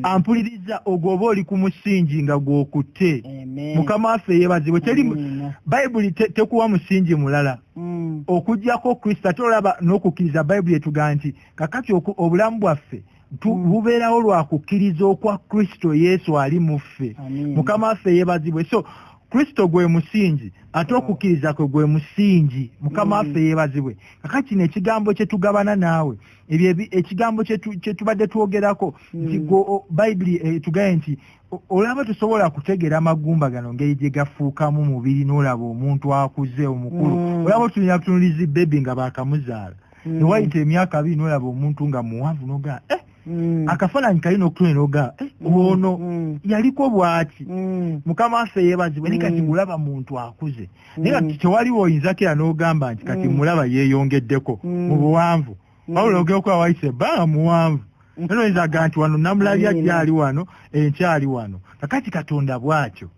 Ampuliriza ogwo oba oli ku musingi nga gw'okutte. Mukama waffe yeebazibwe. Bayibuli tekuwa musingi mulala okuggyako Kristo. Ate olaba n'okukkiriza Bayibuli etugaa nti kakati obulamu bwaffe bubeerawo lwa kukkiriza okwa Kristo Yesu ali mu ffe. Mukama waffe yeebazibwe. So Kristo gwe musingi ate okukkiriza kwe gwe musingi. Mukama waffe yeebazibwe. Kakati kino ekigambo kye tugabana naawe ebyo ekigambo kye tubadde twogerako nti Bayibuli etugaye nti olaba tusobola kutegeera amagumba gano ngeri gye gafuukamu mubiri n'olaba omuntu akuze omukulu. Olaba tulina kutunuliza bebi nga baakamuzaala. Newayita emyaka 2 n'olaba omuntu nga muwanvu noga akafaananyi kalina okutunira oga ono yaliko bw'ati. Mukama waffe yeebazibwe naye kati mulaba muntu akuze naye kati tewaliwo oyinzako era n'ogamba nti kati mulaba yeeyongeddeko mu buwanvu wabula ogera okuba wayise ebbanga muwanvu era oyinza aga nti wano namulabya gyali wano enkyali wano. Kakati Katonda bw'atyo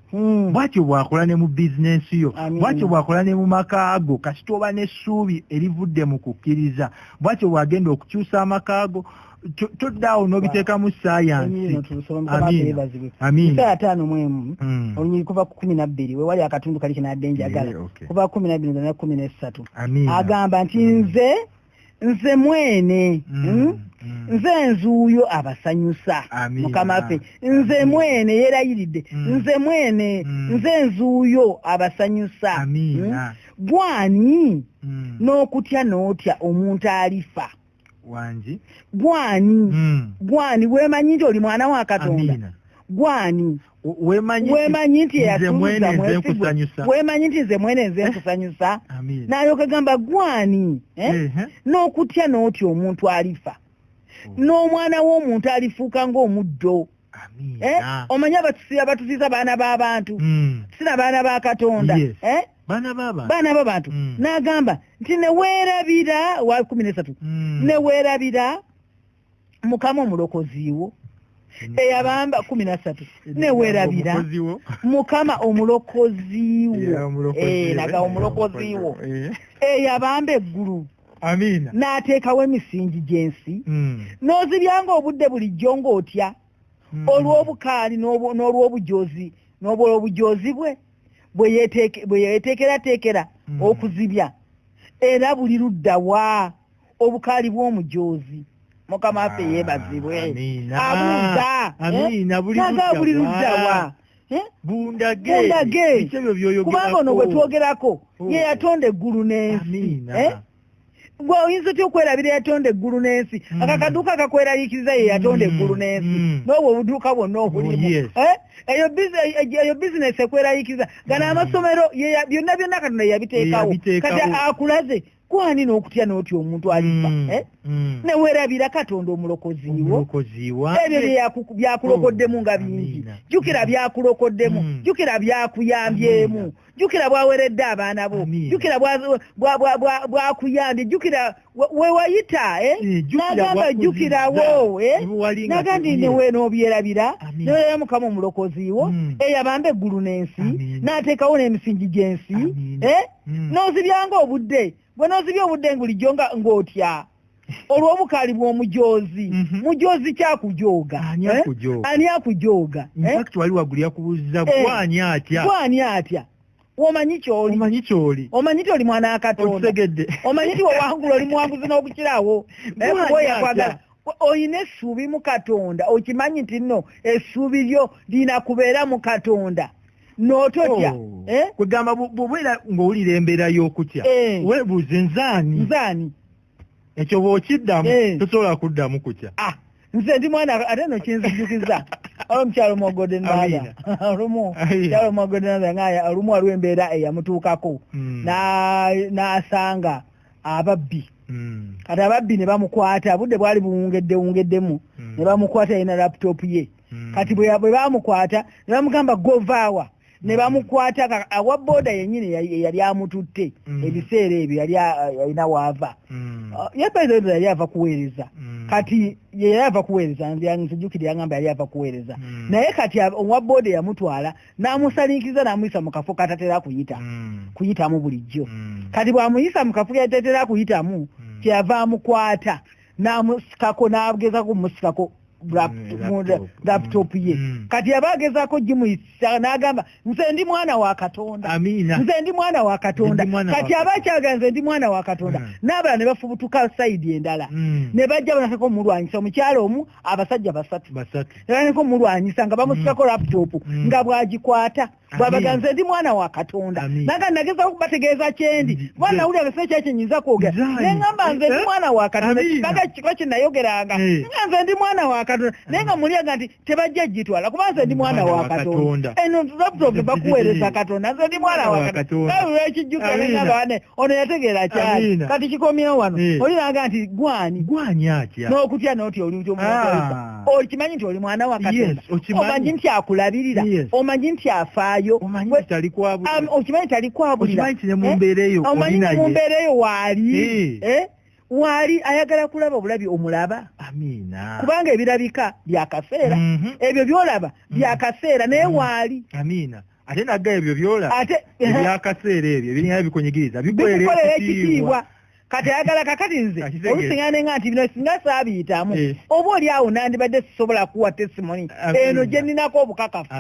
bw'akola ne mu bizinensi yo, bw'atyo bw'akola ne mu maka ago kasita oba n'essuubi erivudde mu kukkiriza, bw'atyo bw'agenda okukyusa amaka ago. Toddaawo n'obiteeka mu saayansi. Amiina. 5 olunyiri kuva ku 12 we wali akatundu kali kinadde njagala kuva ku 12 na 13 agamba nti nze mwene nze nzuuyo abasanyusa. Mukama waffe nze mwene yeerayiridde nze mwene nze nzuuyo abasanyusa. Gwani n'okutya n'otya omuntu alifa wanji gwani weemanyi nti oli mwana wa Katonda. Gwani weemanyi nti eyatuuza weemanyi nti nze mwene nze nkusanyusa. N'alyoka gamba gwani n'okutya n'otya omuntu alifa n'omwana w'omuntu alifuuka ng'omuddo. Omanyi abatusiza baana b'abantu sina baana ba Katonda baana b'abantu. N'agamba nti neweerabira wa 13 neweerabira Mukama omulokozi wo eyabamba 13 neweerabira Mukama omulokozi wo naga omulokozi wo eyabamba eggulu n'ateekawo emisingi gy'ensi n'ozibyanga obudde bulijjo ng'otya olw'obukaali n'olw'obujoozi n'olw'obujoozi bwe bwe yeteekerateekera okuzibya era buli luddawa obukaali bw'omujoozi. Mukama waffe yeebazibwe. Abuuza buli luddawa bundage kubanga ono bwe twogerako ye yatonda eggulu n'ensi. Gwe oyinza otya okwerabira yatonda eggulu n'ensi akakaduuka akakweraliikiriza ye yatonda eggulu n'ensi n'obwo obuduuka bwonna obulimu eyo bizinesi ekweraliikiriza gano amasomero byonna Katonda yabiteekawo kati akulaze gwani n'okutya n'otya omuntu alifa neweerabira Katonda omulokozi wo ebyo byakulokoddemu nga bingi. Jjukira byakulokoddemu, jjukira byakuyambyemu, jjukira bwaweredde abaana bo, jjukira bwakuyambye, jjukira wewayita n'agamba jjukirawo n'agandi newe n'obyerabira neweerabira Mukama omulokozi wo eyabamba eggulu n'ensi n'ateekawo n'emisingi gy'ensi n'ozibyanga obudde bwe n'ozibya obudde ngulijjo ng'otya olw'obukaali bw'omujoozi. Mujoozi kyakujooga ani akujooga? Wali waggulu yakubuuziza gwani atya omanyi kyoli omanyi ti oli mwana wa Katonda omanyi ti wewangula oli muwanguzi n'okukirawo yakwagala oyina essuubi mu Katonda okimanyi nti nno essuubi lyo lina kubeera mu Katonda n'ototya kwegamba bw'obeera ng'owulira embeera y'okutya weebuuze nzaani ekyo bw'okiddamu tosobola kuddamu kutya. Nze ndi mwana ate no kinzijukiza omukyalo Mwogode Nnaza mukyalo Mwogode Nnaza ngaya olumu waliwo embeera eyamutuukako n'asanga ababbi kati ababbi ne bamukwata budde bwali buwungeddemu ne bamukwata yina laptop ye kati bwe bamukwata ne bamugamba govaawa ne bamukwata awa boda yennyini yali amututte ebiseera ebyo yali alina waava yepeezo yali ava kuweereza kati yali ava kuweereza nsijjukira yangamba yali ava kuweereza naye kati owa boda yamutwala n'amusalinkiriza n'amuyisa mu kafo katatera kuyitamu bulijjo kati bw'amuyisa mu kafo katatera kuyitamu kyeyava amukwata n'amusikako n'agezako kumusikako laptop ye kati yabagezaako gimuyisa n'agamba nze ndi mwana wa Katonda nze ndi mwana wa Katonda kati abakyaga nze ndi mwana wa Katonda n'abalala ne bafubutuka sayidi endala ne bajja banatako omulwanyisa omukyalo omu abasajja basatu nebaneko omulwanyisa nga bamusikako laptop nga bwagikwata bwabaga nze ndi mwana wa Katonda naga nagezaako kubategeeza kyendi banawulira ngasine kyaki nyinza kwogera neŋŋamba nze ndi mwana wa Katonda kibaga kiko kye nayogeranga nga nze ndi mwana wa Katonda naye nga mulyaga nti tebajja gitwala kuba nze ndi mwana wa Katonda eno laptop bakuweereza Katonda nze ndi mwana wa Katonda lwekijjukira neŋŋamba wane ono yategeera kyali kati kikomyewo wano olinaga nti gwani atya n'okutya n'oti oli okimanyi nti oli mwana wa Katonda omanyi nti akulabirira omanyi nti afaayo okimanyi tali kwabulira omanyi ne mu mbeera eyo waali ayagala kulaba obulabi omulaba kubanga ebirabika byakaseera ebyo byolaba byakaseera naye waali ate nagga ebyo byolaba ebyakaseera ebyo ebirina bikonyigiriza bikukolera ekitiibwa kati ayagala kakati nze olusiŋŋane nga nti bino singa saabiyitamu oba oli awo nandibadde sisobola kuwa testimony eno gye nninako obukakafu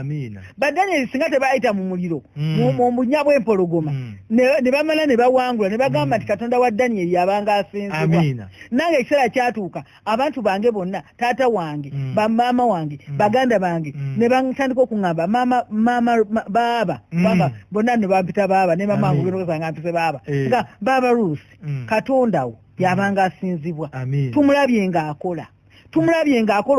Badanyeri singa tebayita mu muliro mu bunya bw'empologoma ne bamala ne bawangula ne bagamba nti Katonda wa Danyeri yabanga asinzibwa nange ekiseera kyatuuka abantu bange bonna taata wange bamaama wange baganda bange ne batandika okuŋŋamba baaba bonna ne bampita baaba ne maama wange nga mpise baaba baaba Ruth Katonda wo yabanga asinzibwa tumulabye ng'akola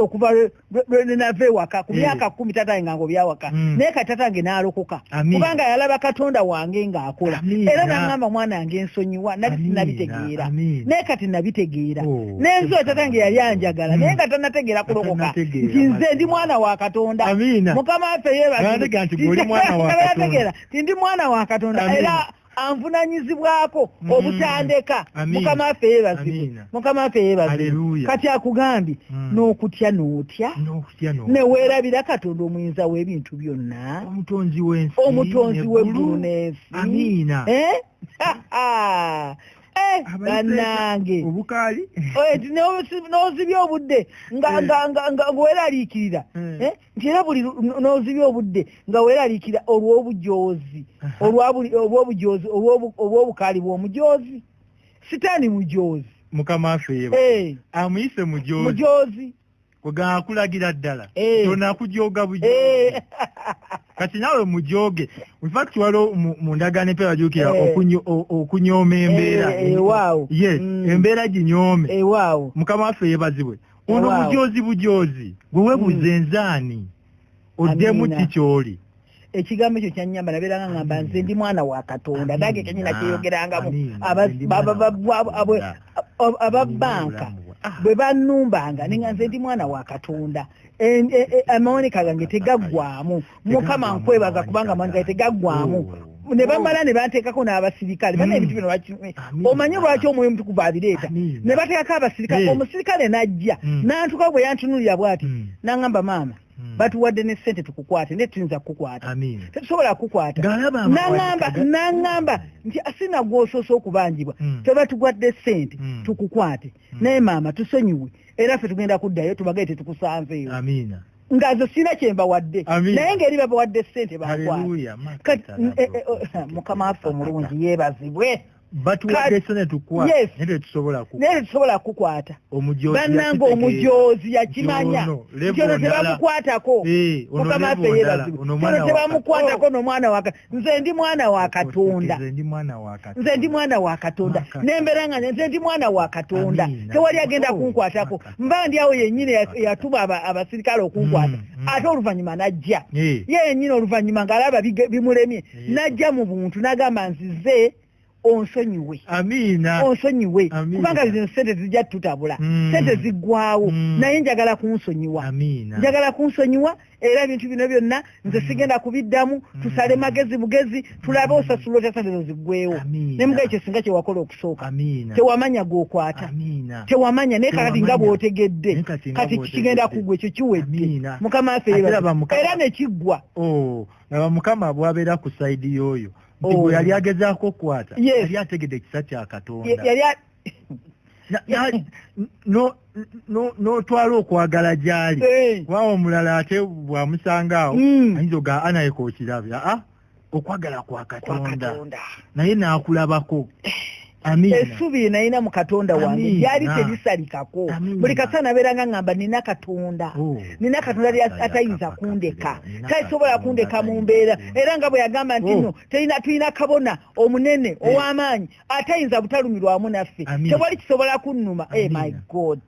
okuva lwe nava ewaka ku myaka 10 tatange nga ngobyawaka naye kati tatange n'alokoka kubanga yalaba Katonda wange ng'akola era n'aŋŋamba mwana wange ensonyiwa nali sinabitegeera naye kati nabitegeera n'enzo tatange yali anjagala naye nga tanategeera kulokoka nti nze ndi mwana wa Katonda Mukama waffe yeebategeera ti ndi mwana wa Katonda era anvunanyizibwako obutandeka Mukama waffe yeebazibwe kati akugambye n'okutya n'otya ne weerabira Katonda omuyinza w'ebintu byonna omutonzi w'eggulu n'ensi bannange n'ozibya obudde nga weeraliikirira nti era buli n'ozibya obudde nga weeraliikirira olw'obujoozi olw'obukaali bw'omujoozi sitaani mujoozi Mukama waffe amuyise mujoozi kugamba akulagira ddala tonakujooga bujoozi kati nawe mujoge in fact waliwo mu ndagaano empya bajuukira okunyooma embeera embeera ginyoome Mukama waffe yeebazibwe ono bujoozi gwe weebuuze nzaani oddemu kikyoli ekigambo ekyo kyannyamba nabeeranga ngamba nze ndi mwana wa Katonda nange kenyina kyeyogerangamu ababbanka bwe bannumbanga nenga nze ndi mwana wa Katonda amawonika gange tegaggwamu Mukama nkwebaza kubanga amawonika tegaggwamu ne bamala ne banteekako n'abasirikale bana ebintu bino omanyi lwaki omwoyo omutukuvu abireeta ne bateekako abasirikale omusirikale n'ajja n'antuka bwe yantunulira bw'ati n'aŋŋamba maama batuwadde ne ssente tukukwate ne tuyinza kukukwata tetusobola kukukwata n'aŋŋamba nti asina gw'osoosa okubanjibwa tebatugwadde ssente tukukwate naye maama tusonyiwe era ffe tugenda kuddayo tubagaye tetukusanzeeyo nga zo sina kyembawadde naye ngeri babawadde ssente bakwata Mukama waffe omulungi yeebazibwe batuwadde ssente tukwata naye tetusobola kukwata bannange omujoozi yakimanya kyono tebamukwatako Mukama waffe yeebazibwe kyono tebamukwatako n'omwana wa nze ndi mwana wa Katonda nembeera nga nze ndi mwana wa Katonda tewali agenda kunkwatako mba ndi awo yennyini yatuma abasirikale okunkwata ate oluvannyuma najja ye yennyini oluvannyuma ng'alaba bimulemye najja mu buntu n'agamba nzize onsonyiwe kubanga zino ssente zijja tutabula ssente ziggwawo naye njagala kunsonyiwa era ebintu bino byonna nze sigenda kubiddamu tusale magezi bugezi tulabe osasula otya ssente zo ziggwewo ne mugaye ekyo singa kyewakola okusooka tewamanya g'okwata tewamanya naye kakati nga bw'otegedde kati kigenda kugwa ekyo kiwedde Mukama waffe era ne kiggwa laba Mukama bw'abeera ku sayidi y'oyo nti gwe yali agezaako okukwata yali ategedde ekisa kya Katonda n'otwala okwagala gy'ali waawo omulala ate bw'amusanga awo ayinza oga anaye kookirabya okwagala kwa Katonda naye n'akulabako. Essubi nalina mu Katonda wange lyali terisalikako. Buli kasana nabeeranga ngamba nina Katonda atayinza kundeka, tasobola kundeka mu mbeera. Era nga bwe yagamba nti nno tulina kabona omunene ow'amaanyi atayinza butalumirwamu naffe, tewali kisobola kunnuma. My God,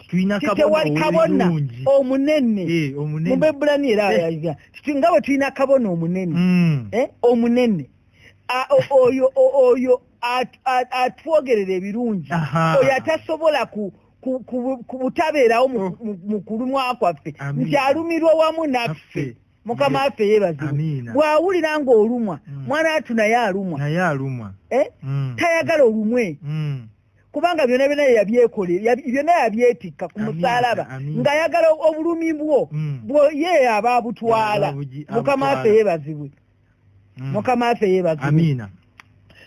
tewali kabona omunene mu Bebulani era nga bwe tulina kabona omunene omunene oyo atwogerera ebirungi, oyo atasobola kubutabeerawo mu kulumwa kwaffe, nti alumirwa wamu naffe. Mukama waffe yeebazibwe. Bw'awulira ng'olumwa mwana atu naye alumwa tayagala olumwe, kubanga byonna byonna yabyetikka ku musaalaba ng'ayagala obulumi bwo ye aba abutwala. Mukama waffe yeebazibwe. Mukama waffe yeebazibwe.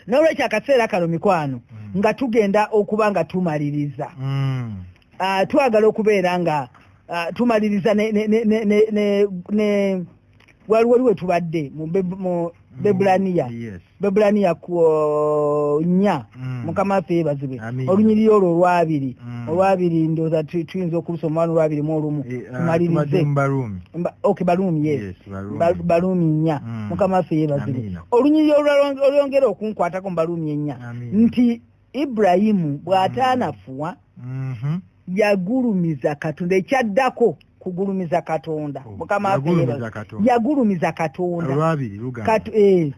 N'olwekyo akaseera kano mikwano nga tugenda okuba nga tumaliriza, twagala okubeera nga tumaliriza waliwe tubadde mu Bebulaniya 4. Mukama waffe yeebazibwe. Olunyiriri olwo olwabiri ndowooza tuyinza okusoma olwabiri mu olumu tumalirize. Baluumi Baluumi 4. Mukama waffe yeebazibwe. Olunyiriri olwongera okunkwatako mu Baluumi 4 nti Ibulayimu bw'ataanafuwa yagulumiza Katonda. Ekyaddako kugulumiza Katonda. Mukama waffe yagulumiza Katonda.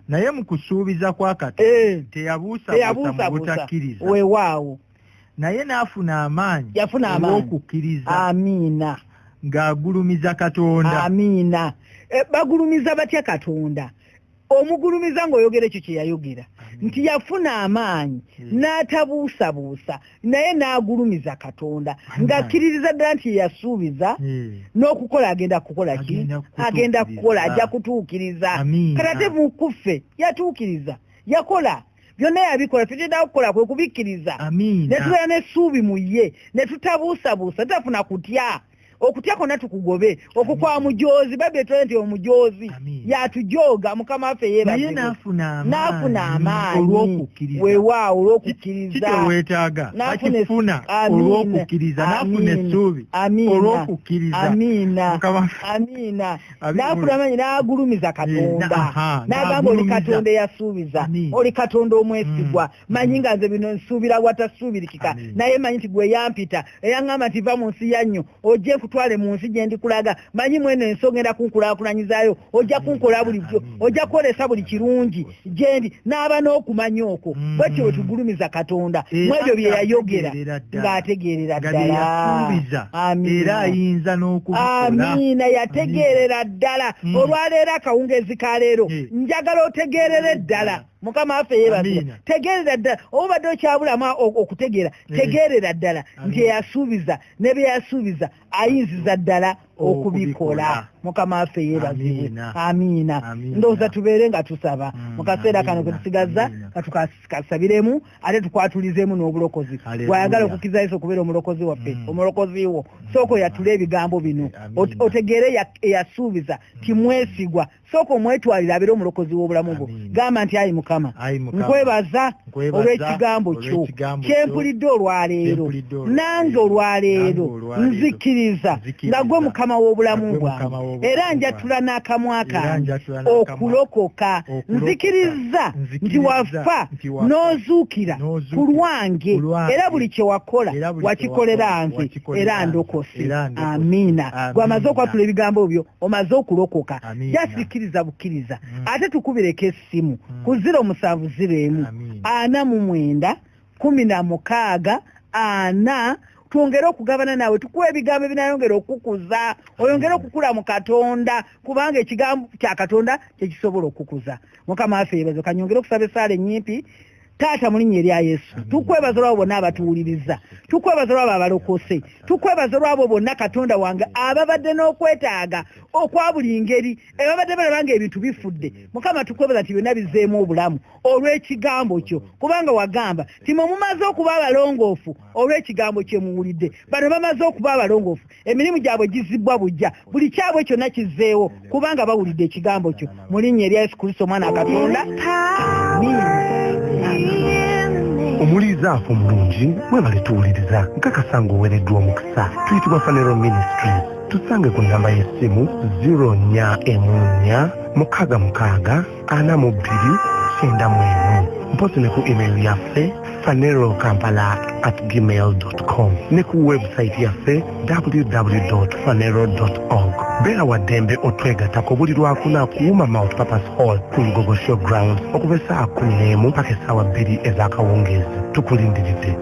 Naye mu kusuubiza kwa Katonda teyabuusabuusa mu butakkiriza. Weewaawo naye n'afuna amaanyi olw'okukkiriza. Amiina. Ng'agulumiza Katonda. Amiina. Bagulumiza batya Katonda? Omugulumiza ng'oyogera ekyo kye yayogera nti yafuna amaanyi n'atabuusabuusa naye n'agulumiza Katonda ng'akkiririza ddala nti yasuubiza n'okukola agenda kukola ki? Agenda kukola, ajja kutuukiriza. Kati mu kuffe yatuukiriza, yakola byonna yabikola. Tutenda kukola kwe kubikkiriza ne tubeera n'essuubi mu ye, ne tutabuusabuusa, tutafuna kutya. Okutya konna tukugobe, okukwa mujoozi. Babetole nti omujoozi yatujooga. Mukama waffe yeebazibwe. N'afuna amaanyi weewaawo olw'okukkiriza. Kiteweetaaga akifuna olw'okukkiriza, n'afuna essuubi olw'okukkiriza. Amiina. N'afuna amaanyi n'agulumiza Katonda. N'agamba oli Katonda eyasuubiza, oli Katonda omwesigwa. Manyi nga nze bino nsuubira watasuubirikika, naye manyi nti gwe yampita eyaŋŋamba nti va mu nsi yannyo ojje kutwale mu nsi gye ndikulaga. Manyi mwene ensongera kunkulaakulanyizaayo, ojja kunkola bulijjo, ojja kwolesa buli kirungi gye ndi. N'aba n'okumanya okwo bwetyo bwe tugulumiza Katonda mu ebyo bye yayogera ng'ategeerera ddala. Era ayinza n'okubikola. Amiina. Yategeerera ddala. Olwaleero akawungeezi ka leero njagala otegeerere ddala. Mukama waffe yeebazibwe. Tegeerera ddala. Obadde okyabulamu okutegeera, tegeerera ddala nti eyasuubiza ne bye yasuubiza ayinziza ddala okubikola. Mukama waffe yeebazibwe. Amiina. Ndowooza tubeere nga tusaba mu kaseera kano ke tusigaza, katukasabiremu ate tukwatulizeemu n'obulokozi. Bw'ayagala okukkiriza Yesu okubeera omulokozi waffe, omulokozi wo, sooka yatula ebigambo bino otegeere eyasuubiza timwesigwa. Sooka omwetwalira abeere omulokozi w'obulamu bwo. Gamba nti ayi Mukama, nkwebaza olw'ekigambo kyo kyempulidde olwaleero. Nange olwaleero nzikiriza nga gwe Mukama w'obulamu bwange, era njatula n'akamwa kange okulokoka. Nzikiriza nti wafa n'ozuukira ku lwange, era buli kye wakola wakikolera nze, era ndokose. Amiina. Gw'amaze okwatula ebigambo byo, omaze okulokoka. Jasikiriza bukkiriza. Ate tukubireko essimu ku 0701 49 16 4. Twongere okugabana nawe, tukuwa ebigambo ebinayongera okukuza, oyongere okukula mu Katonda, kubanga ekigambo kya Katonda kye kisobola okukuza. Mukama waffe yeebazibwe. Kanyongere okusaba essaala ennyimpi taata mu linnya erya Yesu tukwebaza lwabo bonna abatuwuliriza tukwebaza lwabo abalokose tukwebaza lwabo bonna Katonda wange ababadde n'okwetaaga okwa buli ngeri ebabadde balaba nga ebintu bifudde Mukama tukwebaza nti byonna bizzeemu obulamu olw'ekigambo kyo kubanga wagamba timwe mumaze okuba abalongoofu olw'ekigambo kye muwulidde bano bamaze okuba abalongoofu emirimu gyabwe gizibbwa bujja buli kyabwe kyonna kizzeewo kubanga bawulidde ekigambo kyo mu linnya erya Yesu Kristo omwana wa Katonda omuliiza afo omulungi mwebale tuwuliriza nkakasa ng'oweereddwa omukisa tuyitibwa Phaneroo Ministries tusange ku nnamba y'essimu 046464291 mpozi ne ku email yaffe phanerokampala@gmail.com ne ku website yaffe www.phanero.org beera waddembe otwegatako buli lwakuna kuwuma Mount Papas Hall ku Lugogo Showgrounds okuva essaawa 11 mpaka essaawa 2 ez'akawungeezi tukulindiridde.